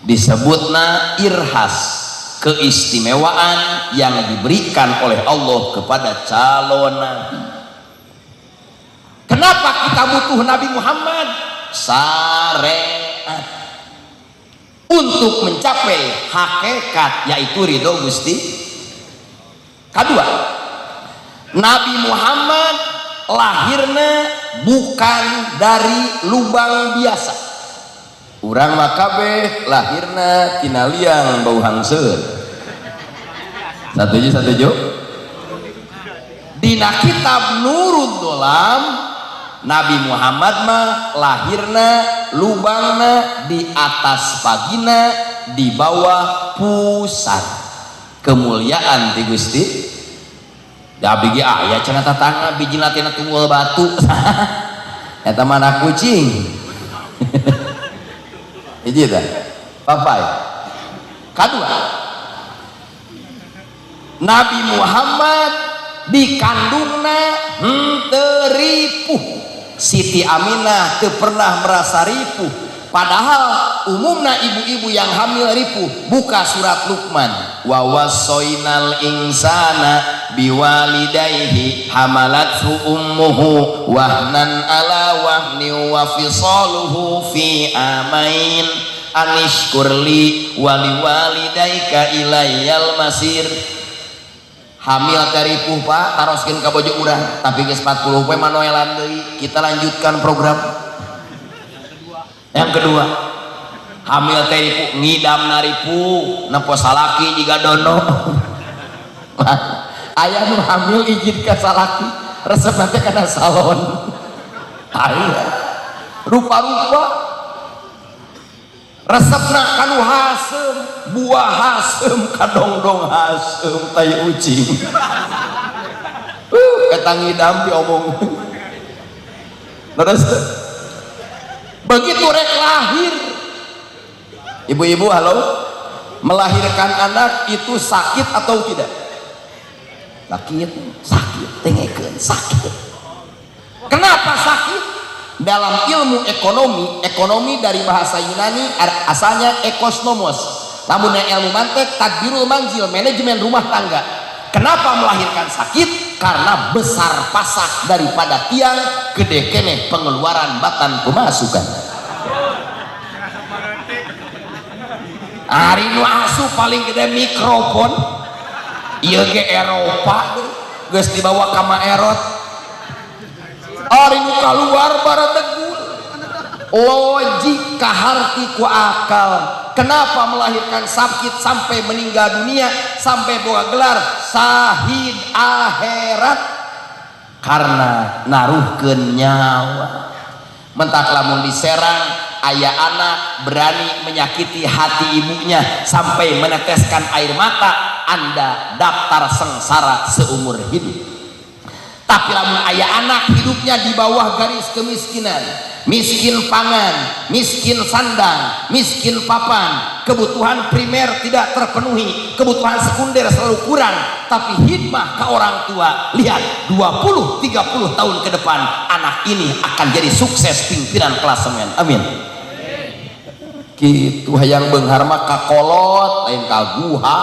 Disebutna irhas, keistimewaan yang diberikan oleh Allah kepada calon nabi. Kenapa kita butuh Nabi Muhammad? Syariat untuk mencapai hakikat yaitu ridho Gusti. Kedua, Nabi Muhammad lahirna bukan dari lubang biasa. Urang mah kabeh lahirna tina liang bau hangseun. Satuju. Dina kitab Nurul Dolam Nabi Muhammad mah lahirna lubangna di atas vagina, di bawah pusat. Kemuliaan ti Gusti. Da bigi aya cenah tatangga biji latina tunggul batu. Eta mah anak kucing. Hiji tah. Papai. Kadua. Nabi Muhammad dikandungna henteu ripuh. Siti Aminah teu pernah merasa ripuh. Padahal umumna ibu-ibu yang hamil ripuh. Buka surat Luqman. Wa wassoinal insana biwalidayhi hamalathu ummuhu wahnan ala wahni wa fisaluhu fi amain anishkurli waliwalidayka ilayyal masir. Hamil teripuh Pak, taroskeun ka bojo urang tapi geus 40 poe manoelan deui. Kita lanjutkan program. Yang kedua, hamil teripuh ngidam naripuh nepo salaki jiga dono. Aya nu hamil izin ka salaki resep nanti kana salon. Aya rupa-rupa resepna kanu hasem, buah hasem, kadongdong hasem, tai ucing. Eta ngidam diomong. Terus begitu rek lahir, ibu-ibu halo, melahirkan anak itu sakit atau tidak? Sakit, tengekeun sakit. Kenapa sakit? Dalam ilmu ekonomi dari bahasa Yunani asalnya ekosnomos. Namun ilmu mantek tadbirul manzil, manajemen rumah tangga. Kenapa melahirkan sakit? Karena besar pasak daripada tiang, gede keneh pengeluaran batan pemasukan. Hari nu asup paling gede mikrofon. Ieu ge Eropa geus dibawa ka Maerot. Ari nu kaluar baradegul. Logik kaharti ku akal. Kenapa melahirkan sakit sampai meninggal dunia, sampai boga gelar syahid akhirat? Karena naruhkeun nyawa. Mentak lamun diserang aya anak berani menyakiti hati ibunya sampai meneteskan air mata, Anda daftar sengsara seumur hidup. Tapi lamun aya anak hidupnya di bawah garis kemiskinan, miskin pangan, miskin sandang, miskin papan, kebutuhan primer tidak terpenuhi, kebutuhan sekunder selalu kurang, tapi hikmah ke orang tua, lihat 20-30 tahun ke depan anak ini akan jadi sukses pimpinan klasemen. Amin. gitu. Hayang beunghar mah kakolot lain kaguha,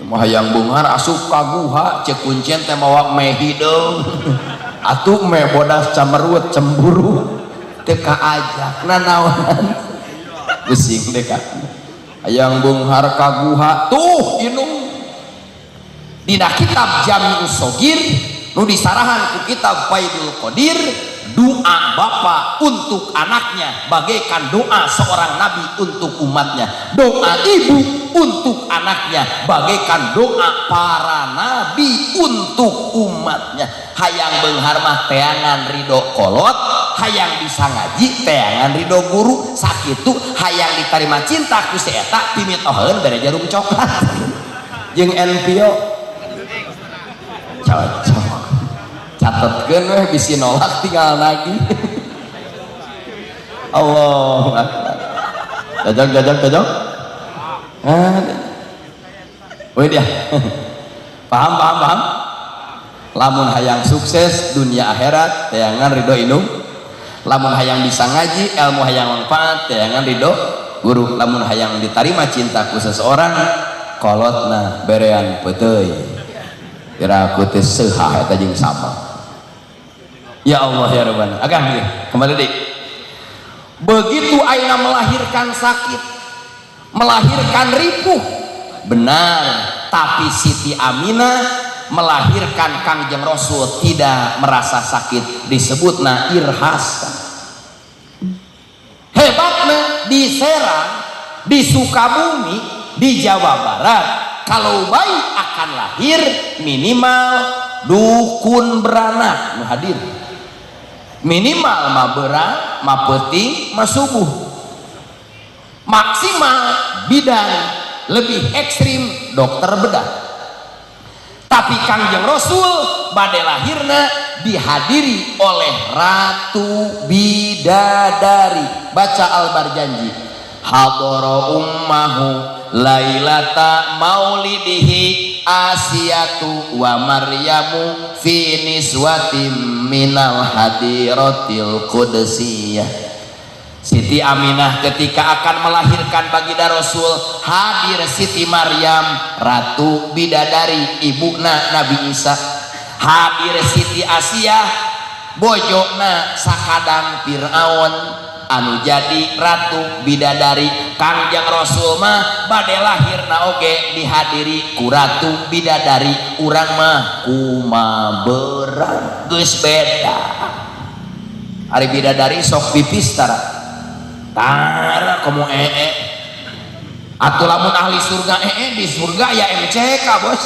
mah hayang beunghar asup kaguha cek kuncen teh mawa meh hideung atuh meh bodas camerut cemburu teu kaajak nanaonan pusing deh kak. Hayang beunghar kaguha tuh inung dina kitab Jami'us Shogir nu disarahan ku kitab Faidul Qadir, doa bapa untuk anaknya bagaikan doa seorang nabi untuk umatnya, doa ibu untuk anaknya bagaikan doa para nabi untuk umatnya. Hayang beunghar mah teangan ridho kolot, hayang bisa ngaji teangan ridho guru, sakitu hayang diterima cinta ku si eta pimitoheun bere jarum coklat jeung NPO cocok. Catetkeun weh bisi nolak tinggal lagi. Allah Akbar. Jajak. Wih dia. Paham. Lamun hayang sukses dunia akhirat teangan ridho indung. Lamun hayang bisa ngaji ilmu hayang manfaat teangan ridho guru. Lamun hayang diterima cinta ku seseorang kolotna berean peuteuy. Kira aku teh seha eta jeung sama. Ya Allah ya Rabbana. Agak kembali deh. Begitu aina melahirkan sakit, melahirkan ripuh, benar. Tapi Siti Aminah melahirkan Kangjeng Rasul tidak merasa sakit, disebutna irhasa. Hebatnya di Serang, di Sukabumi, di Jawa Barat, kalau bayi akan lahir minimal dukun beranak nu hadir, minimal ma beurang ma peuting ma subuh, maksimal bidan, lebih ekstrim dokter bedah. Tapi Kangjeng Rasul bade lahirna dihadiri oleh Ratu Bidadari. Baca Al-Barjanji, hadara ummahu lailata maulidihi Asiyatu wa Maryamu fi niswatim minal hadiratil qudsiyah. Siti Aminah ketika akan melahirkan baginda Rasul hadir Siti Maryam Ratu Bidadari ibuna Nabi Isa, hadir Siti Asiyah bojona sakadang Fir'aun anu jadi Ratu Bidadari. Kangjeng Rasul mah bade lahirna oge dihadiri ku Ratu Bidadari. Urang mah kumaberang geus beda. Ari Bidadari sok pipis tara kamu atuh lamun ahli surga di surga ya MCK bos.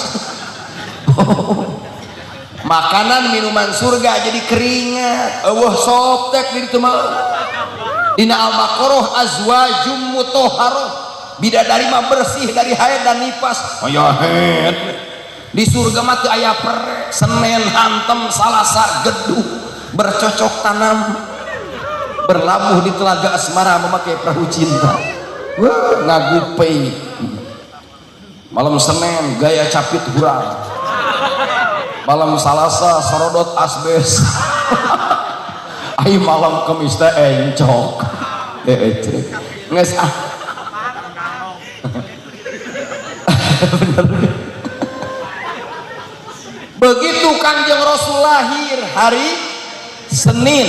Makanan minuman surga jadi keringat. Allah soptek di ditu mah. Dina Al-Baqarah azwajum mutahharah, bidadari mah bersih dari haid dan nifas. Aya haid. Di surga mah teu aya perek, Senin, hantem, Salasa, geduh, bercocok tanam, berlabuh di telaga asmara memakai perahu cinta. Wah, ngagupei. Malam Senin gaya capit hurang. Malam Salasa sorodot asbes. Ai malam Kamis teh encok. Geus ah. Bener. Begitu Kangjeng Rasul lahir hari Senin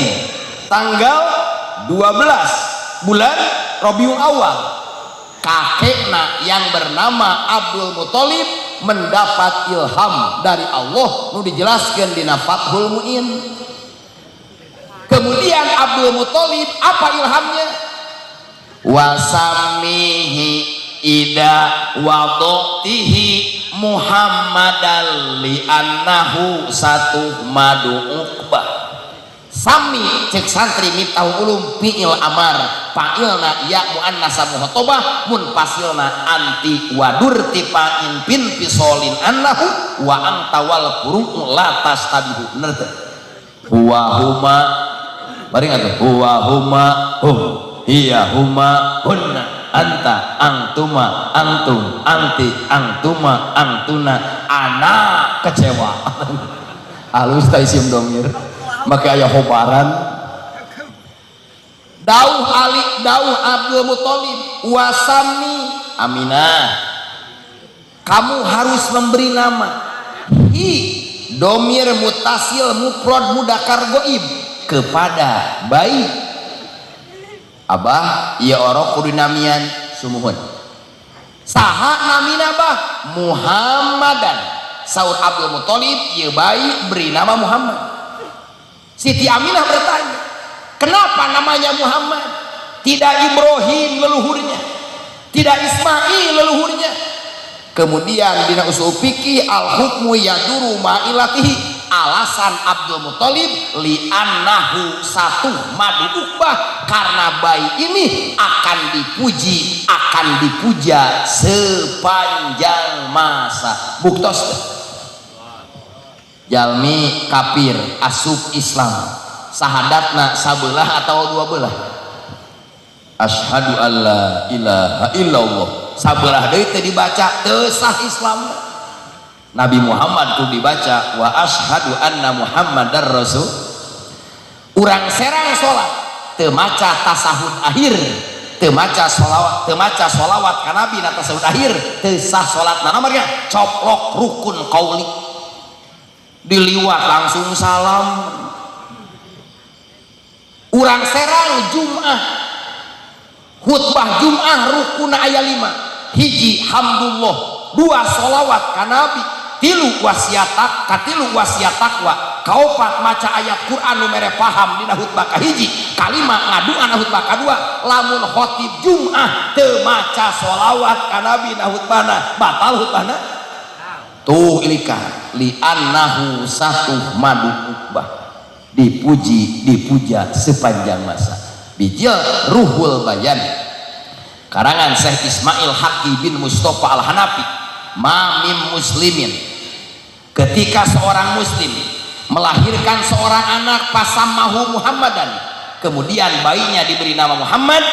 tanggal 12 bulan Rabiul Awal, kakekna yang bernama Abdul Muthalib mendapat ilham dari Allah nu dijelaskan di Fathul Mu'in. Kemudian Abdul Muthalib apa ilhamnya? Wasamihi ida wadotihi Muhammadan li annahu satu madu uqbah. Sami cek santri Miftahul Ulum fi'il amar fa'ilna ya muannasa muhotobah mun pasilna anti wadur tipa'in bin pisolin annahu wa antawal furu'u la tastabihu. Bener tuh huwa huma bari ngatuh huwa huma hum hiya huma hunna anta antuma antum anti antuma antuna anak kecewa. Halus ta isim domir maka aya hobaran Dauh Ali, dauh Abdul Muthalib, wasami Aminah, kamu harus memberi nama. Hi domir mutasil mufrad mudakar goib kepada bayi. Abah ieu orok kudu namian sumuhun. Saha namina bah? Muhammadan. Saur Abdul Muthalib ieu bayi beri nama Muhammad. Siti Aminah bertanya, kenapa namanya Muhammad? Tidak Ibrahim leluhurnya, tidak Ismail leluhurnya. Kemudian dina usul fikih al hukmu yaduru ma'ilatihi, alasan Abdul Muthalib li'annahu satu madu ukbah, karena bayi ini akan dipuji, akan dipuja sepanjang masa. Buktos jalmi kafir asup Islam sahadatna sabelah atau dua belah? Asyhadu alla ilaha illallah sabelah deui teh dibaca teu sah Islam. Nabi Muhammad kudu dibaca wa asyhadu anna Muhammadar rasul. Urang serang salat teu maca tasahud akhir, teu maca sholawat ka Nabi na tasahud akhir, teu sah salatna. Namanya coplok rukun qauli, diliwat langsung salam. Urang serang Jumat, khutbah Jumat rukun aya 5, hiji hamdulillah, 2 sholawat ka Nabi, 3 wasiat katilu wasiat takwa, kaopat maca ayat Quran nu mere paham dina khutbah ka hiji, kalima ngaduan khutbah kadua. Lamun khotib Jumat teu maca sholawat ka Nabi na khutbahna, batal khutbahna. Tuh ilika li'annahu satu madu ukbah, dipuji dipuja sepanjang masa. Bijil Ruhul Bayan karangan Syekh Ismail Haqqi bin Mustafa Al-Hanafi. Mamim muslimin, ketika seorang muslim melahirkan seorang anak pasamahu Muhammadan, kemudian bayinya diberi nama Muhammad,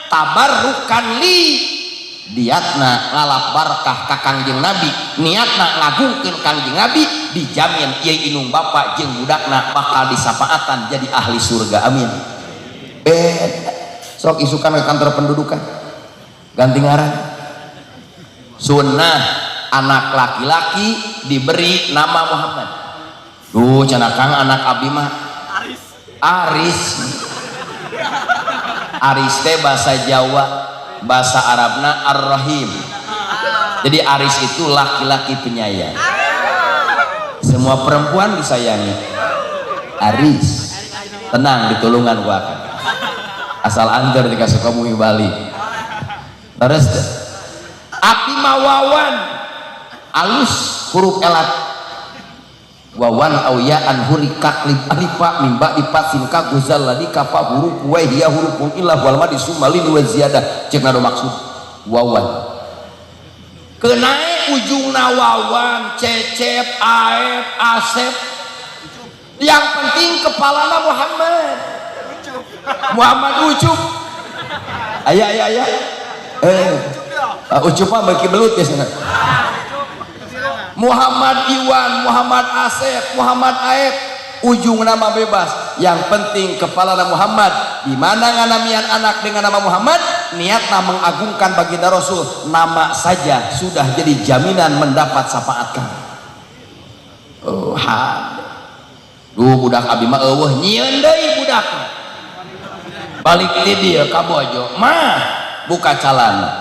tabarrukan li, diatna ngalap barkah ka Kangjeng Nabi, niatna ngagungkeun Kangjeng Nabi, dijamin ieu inung bapa jeung budakna bakal disapaatan jadi ahli surga. Amin. Sok isukan ke kantor pendudukan ganti ngaran. Sunnah anak laki-laki diberi nama Muhammad. Duh cenah Kang anak abdi mah Aris. Aris teh bahasa Jawa, bahasa Arabna Ar-Rahim. Jadi Aris itu laki-laki penyayang, semua perempuan disayangi. Aris tenang ditulungan gua akan asal antar dikasih kamu Bali. Terus api mawawan alus huruf elat, wawan awyaan hurika klip alifa mimba dipat sinka guzal ladi kapa huruf wa hiya hurufun illah wal madi sumalin wa ziyadah. Cek nado maksud wawan kenae ujungna wawan cecep aep asep, yang penting kepalana Muhammad ucup. Ayah ucup mah bagi belut ya sana. Muhammad Iwan, Muhammad Asep, Muhammad Aep, ujung nama bebas, yang penting kepala Muhammad. Di mana nganamian anak dengan nama Muhammad, niatna mengagungkan baginda Rasul, nama saja sudah jadi jaminan mendapat syafaat kami. Oh duh budak abi mah eueuh nyieun deui budakna, balik di dia ka bojo mah buka calana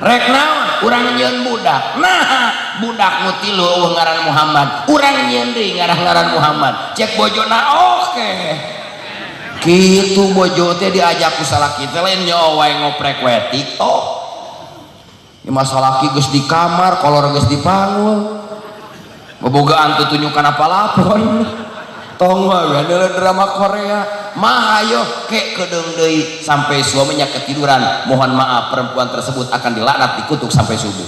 rek naon urang nyieun budak. Nah budak nu tilu eueuh ngaran Muhammad, urang nyieun deui ngaran Muhammad. Cek bojona oke kitu, bojo teh diajak ku salaki teh lain nyawa wae ngoprek we TikTok. Ieu mah salaki geus di kamar, kolor geus dipanggul, bobogaan teu tunjukkan apa-lapon. Tong wae drama Korea mah ayo kek kedeung deui sampai suaminya ketiduran. Mohon maaf, perempuan tersebut akan dilaknat dikutuk sampai subuh.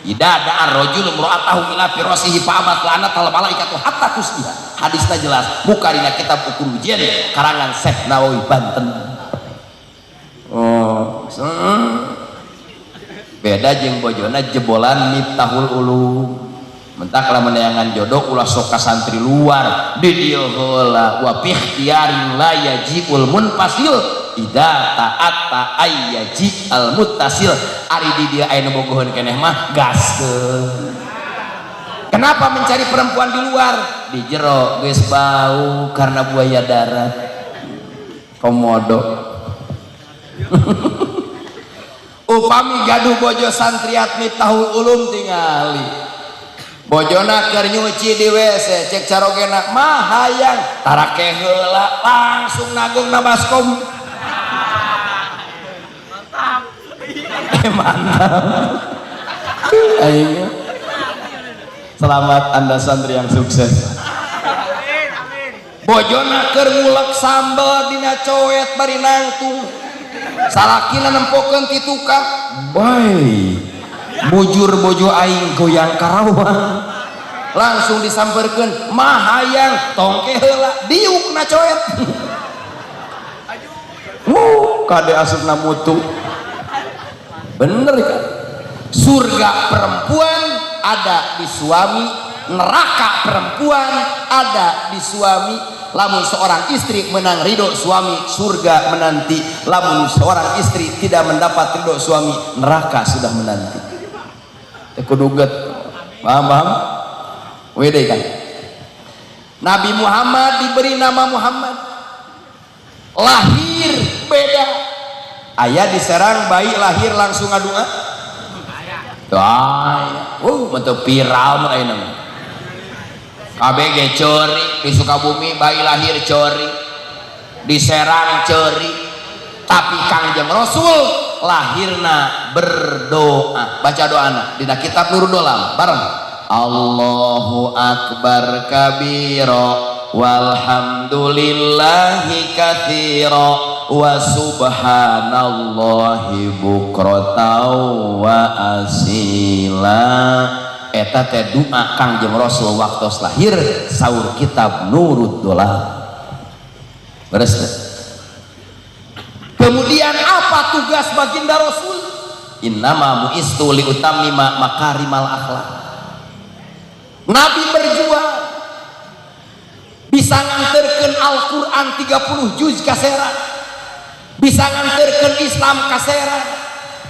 Idza da'a rajul imra'atahu ila firasihi fa'abat la'nat al malaikatu hatta tusbiha. Hadisnya jelas, buka dina kitab Uqul Ujian karangan Syekh Nawawi Banten. Beda jeung bojona jebolan Miftahul Ulum. Mentak lamun neangan jodoh ulah sok ka santri luar di dieu heula wa fi ikhtiarin la yajibul munfasil ida ta'atta ayyaji al muttasil ari di dia aya nu bogoheun keneh mah gaskeun. Kenapa mencari perempuan di luar? Di jero geus bau karena buaya darat. Komodo. Upami gaduh bojo santriat Miftahul Ulum tingali. Bojona keur nyuci di WC cek carogena mah hayang tarake heula langsung nagungna baskom. Mantap. Aing. Selamat Anda santri yang sukses. Bojona keur ngulek sambal dina coet bari nangtung. Salakina nempokeun ti tukang. Boy. Bujur bojo aing goyang karawang. Langsung disamperkeun, mah hayang tongke heula diukna coet. Kade asupna mutu. Bener kan? Surga perempuan ada di suami, neraka perempuan ada di suami. Lamun seorang istri menang ridho suami, surga menanti. Lamun seorang istri tidak mendapat ridho suami, neraka sudah menanti. Kuduget, paham? Wede kan? Nabi Muhammad diberi nama Muhammad. Lahir beda. Ayah diserang bayi lahir langsung ngadua. Betul viral mah ayeuna mah. KBG ceri di Sukabumi bayi lahir ceri, diserang ceri, tapi Kangjeng Rasul lahirna berdoa. Baca doana dina kitab Nurul Dolam bareng. Allahu akbar kabira walhamdulillahi katsira wa subhanallahi bukratan wa asila. Eta teh doa Kangjeng Rasul waktu lahir saur kitab Nurul Dolam. Beres teh. Kemudian apa tugas baginda Rasul? Innama bu'istu liutammima makarimal akhlak. Nabi berjuang bisa nganterkeun Al-Quran 30 juz kaseran, bisa nganterkeun Islam kaseran,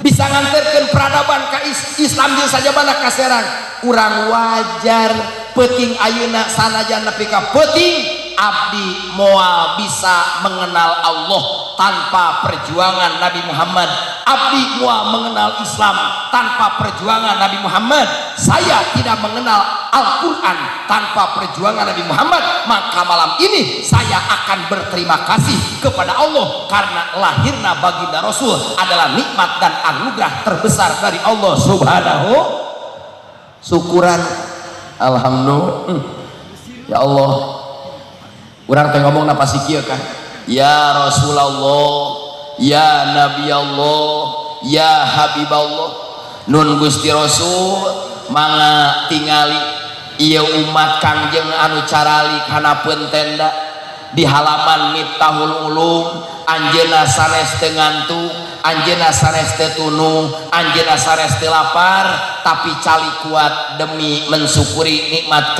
bisa nganterkeun peradaban ka Islam jeung sajabana kaseran. Urang wajar peuting ayeuna sanajan nepi ka peuting abdi moal bisa mengenal Allah tanpa perjuangan Nabi Muhammad. Abdi moal mengenal Islam tanpa perjuangan Nabi Muhammad. Saya tidak mengenal Al-Quran tanpa perjuangan Nabi Muhammad. Maka malam ini saya akan berterima kasih kepada Allah karena lahirna baginda Rasul adalah nikmat dan anugerah terbesar dari Allah Subhanahu. Syukuran alhamdulillah. Ya Allah, urang teh ngomong napa sih kieu kan? Ya Rasulullah, ya Nabi Allah, ya Habib Allah. Nun Gusti Rasul mangga tingali ieu umat Kangjeng anu caralik hanapeun tenda di halaman Miftahul Ulum. Anjeunna sanes teu ngantuk, anjeunna sanes teu tunung, anjeunna sanes teu lapar, tapi cali kuat demi mensyukuri nikmat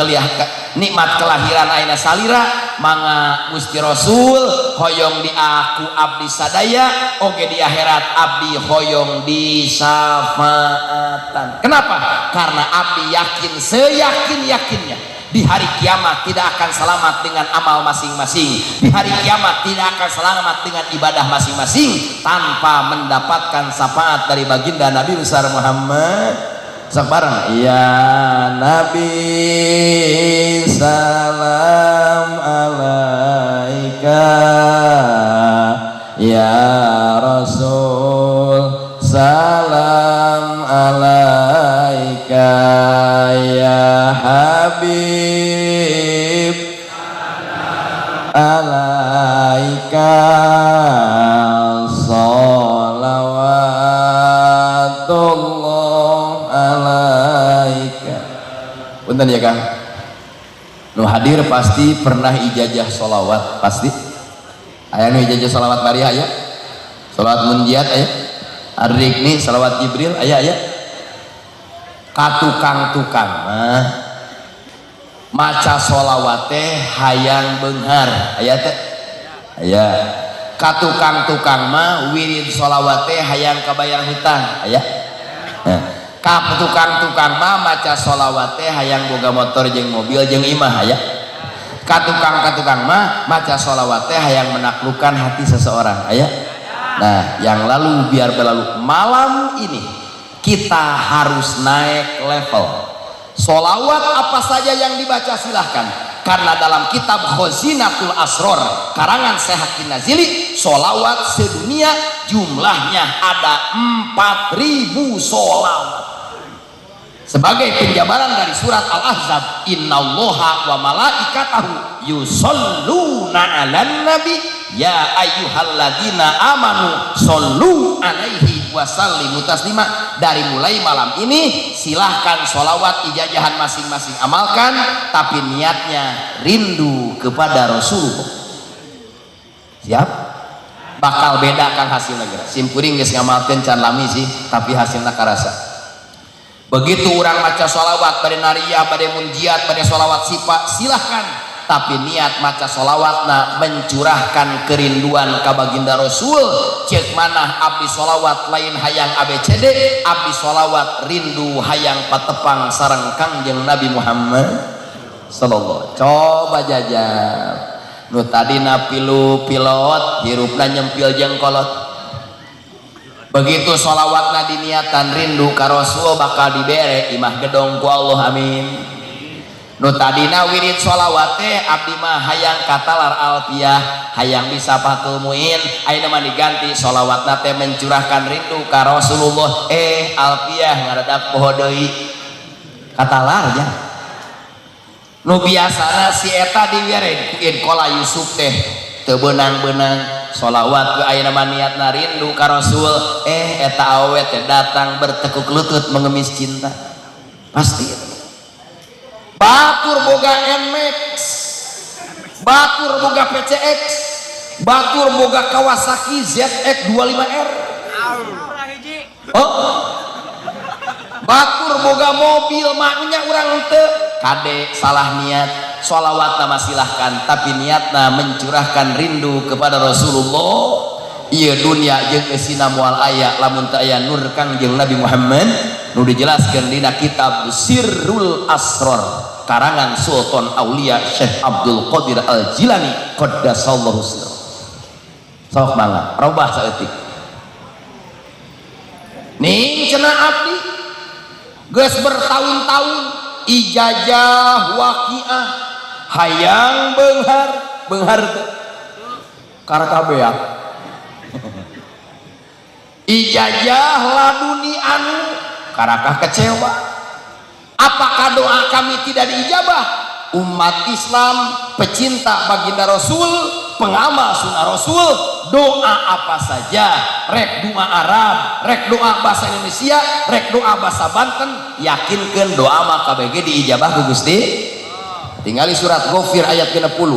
kelahiran ayeuna salira. Mangga Gusti Rasul hoyong di aku abdi sadaya, oge di akhirat abdi hoyong di syafaatan. Kenapa? Karena abdi yakin seyakin-yakinnya di hari kiamat tidak akan selamat dengan amal masing-masing. Di hari kiamat tidak akan selamat dengan ibadah masing-masing tanpa mendapatkan syafaat dari baginda Nabi besar Muhammad. Sebarang ya Nabi salam alaika, ya Rasul salam alaika, ya Habib alaika sholawatullah alaika. Punten ya Kang, nu hadir pasti pernah ijazah sholawat, pasti aya nu ijazah sholawat bari aya, sholawat munjiat aya, ar-rikni sholawat Jibril aya katukang-tukang mah maca sholawat teh hayang beunghar aya teh aya, tukang mah wirid sholawat teh hayang kabayar hutang aya. Ka tukang mah maca sholawat teh hayang boga motor jeung mobil jeung imah aya. Ka tukang mah maca sholawat teh hayang menaklukkan hati seseorang aya. Nah, yang lalu biar berlalu. Malam ini kita harus naik level. Sholawat apa saja yang dibaca silahkan, karena dalam kitab Khazinatul Asror karangan Syekh Nazili, sholawat sedunia jumlahnya ada 4.000 sholawat. Sebagai penjabaran dari surat Al-Ahzab, innallaha wa malaikatahu yusholluna 'alan nabi ya ayyuhalladzina amanu shollu 'alaihi wa sallimu taslima. Dari mulai malam ini silahkan sholawat ijajahan masing-masing amalkan, tapi niatnya rindu kepada Rasulullah. Siap? Bakal beda kang hasilnya geura. Simpuring geus ngamalkeun can lami sih, tapi hasilnya karasa. Begitu orang maca sholawat pada nariyah, pada munjiat, pada sholawat sifat silahkan, tapi niat maca sholawatna mencurahkan kerinduan ka baginda Rasul. Cek manah abdi sholawat lain hayang ABCD, abdi sholawat rindu hayang patepang sareng Kangjeng Nabi Muhammad sallallahu. Coba jajal nu tadina pilu pilot hirupna nyempil jeung kolot. Begitu sholawatna diniatan rindu ka Rasul bakal dibere imah gedong ku Allah, amin. Nu tadina wirid sholawat teh abdi mah hayang katalar alfiyah, hayang bisa fatul muin, ayeuna mah diganti sholawatna teh mencurahkan rindu ka Rasulullah. Alfiyah ngaradak poho deui katalar ya. Nu biasana si eta diwere kuin kola Yusuf teh teu beunang-beunang sholawat ke ayeuna mah niatna rindu ka Rasul. Eta awet teh datang bertekuk lutut mengemis cinta. Pasti batur boga NMAX, batur boga PCX, batur boga Kawasaki ZX25R, batur boga mobil maknya urang teu kade salah niat. Sholawatna mah silahkan, tapi niatna mencurahkan rindu kepada Rasulullah. Ieu dunia jeung eusina moal aya lamun teu aya nur Kangjeng Nabi Muhammad nu dijelaskeun dina kitab Sirrul Asror karangan Sultan Aulia Syekh Abdul Qadir Al-Jilani qaddasallahu sirra. Sok mangga robah saeutik. Ning cenah abdi geus bertahun-tahun ijazah waqiah hayang beunghar teh karakabeak ijazah laduni anu karakah kecewa. Apakah doa kami tidak diijabah? Umat Islam pecinta baginda Rasul, pengamal sunnah Rasul, doa apa saja, rek doa Arab, rek doa bahasa Indonesia, rek doa bahasa Banten, yakinkan doa mah KBG diijabah ku Gusti. Tinggali surat Ghafir ayat ke-60.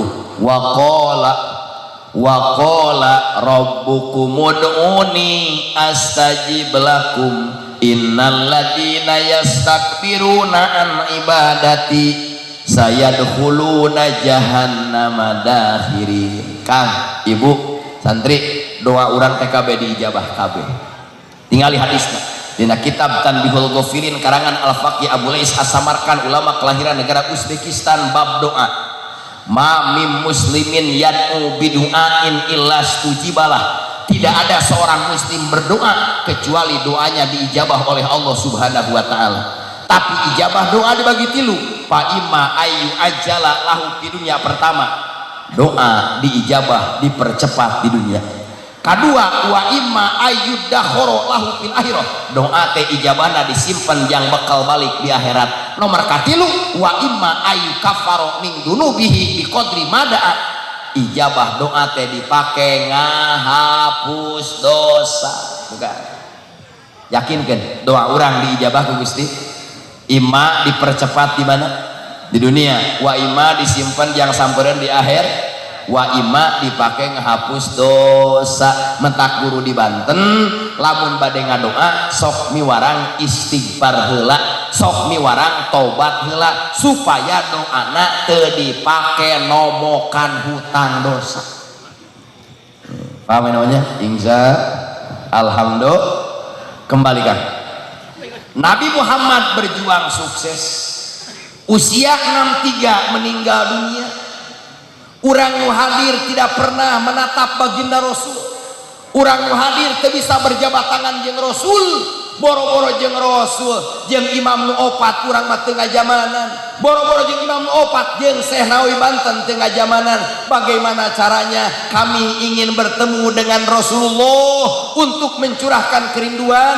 Wa qala rabbukum ud'uni astajib lakum innal ladzina yastakbiruna an ibadati sayadkhuluna jahannama dakhirin. Kang, ibu, santri, doa urang TKB diijabah kabeh. Tingali hadisna dina kitab Tanbihul Ghafirin karangan Al-Faqih Abu Lais As-Samarkand, ulama kelahiran negara Uzbekistan, bab doa. Ma mim muslimin yad'u bidu'ain illa stujibalah. Tidak ada seorang muslim berdoa kecuali doanya diijabah oleh Allah Subhanahu wa taala. Tapi ijabah doa dibagi tilu. Fa imma ayu ajala lahu di dunia. Pertama, doa diijabah dipercepat di dunia. Kedua, wa imma ayyudakhoro lahu fil akhirah. Doa teh ijabahna disimpan yang bakal balik di akhirat. Nomor katilu, wa imma ayyukafaro min dunubihi biqadri mada'a. Ijabah doa teh dipake ngahapus dosa. Bukan. Yakinkan doa orang diijabah ku Gusti. Imma dipercepat di mana? Di dunia. Wa imma disimpan yang sampereun di akhir. Wa imma dipake ngahapus dosa. Mentak guru di Banten lamun bade ngadoa sok miwarang istighfar heula, sok miwarang tobat heula supaya doana teu dipake nomokan hutang dosa. Paham namanya? Ingza alhamdulillah. Kembalikan. Nabi Muhammad berjuang sukses. Usia 63 meninggal dunia. Urang nu hadir tidak pernah menatap baginda Rasul. Urang nu hadir teu bisa berjabat tangan jeung Rasul. Boro-boro jeung Rasul jeung Imam nu opat urang mah teu ngajamanan. Boro-boro jeung Imam nu opat jeung Syekh Nawawi Banten teu ngajamanan. Bagaimana caranya kami ingin bertemu dengan Rasulullah untuk mencurahkan kerinduan?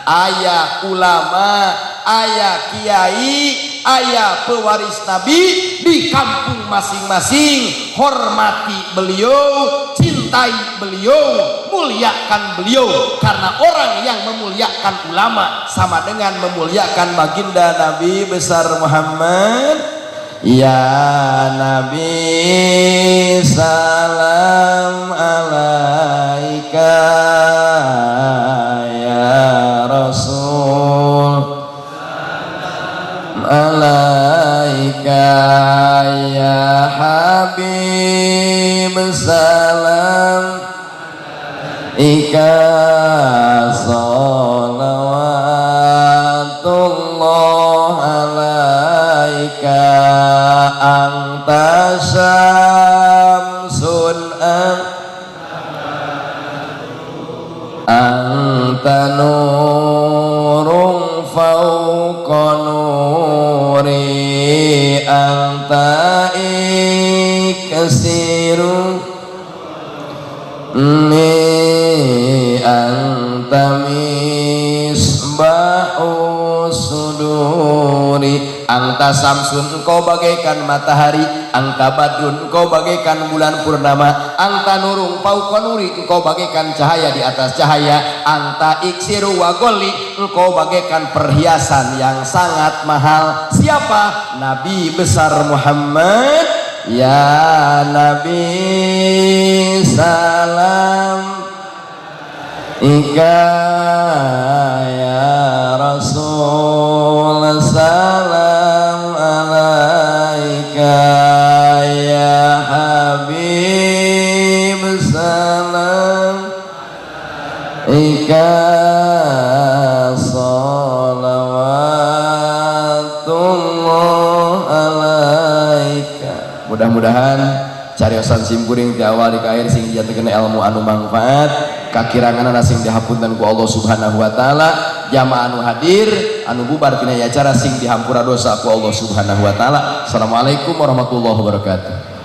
Aya ulama, aya kiai, aya pewaris Nabi di kampung masing-masing. Hormati beliau, cintai beliau, muliakan beliau, karena orang yang memuliakan ulama sama dengan memuliakan baginda Nabi besar Muhammad. Ya Nabi salam alaika, ya Rasul alaika, ya Habib salam ika, salawatullah alaika, anta syamsun anta nurung fauqa nuri, anta iksiru ni, anta misbahu suduri, anta samsun engkau bagaikan matahari, anta badrun engkau bagaikan bulan purnama, anta nurung fauqa nuri engkau bagaikan cahaya di atas cahaya, anta iksiru wa golli engkau bagaikan perhiasan yang sangat mahal. Siapa? Nabi besar Muhammad. Ya Nabi salam ika, ya Rasul salam alaika, ya Habib salam ika, salawatullah alaika. Mudah-mudahan cariosan simkuring di awal di akhir sing dijatuhkeun ilmu anu manfaat, kakiranganna sing dihapunten ku Allah Subhanahu wa taala, jamaah anu hadir anu bubar tina acara sing dihampura dosa ku Allah Subhanahu wa taala. Assalamualaikum warahmatullahi wabarakatuh.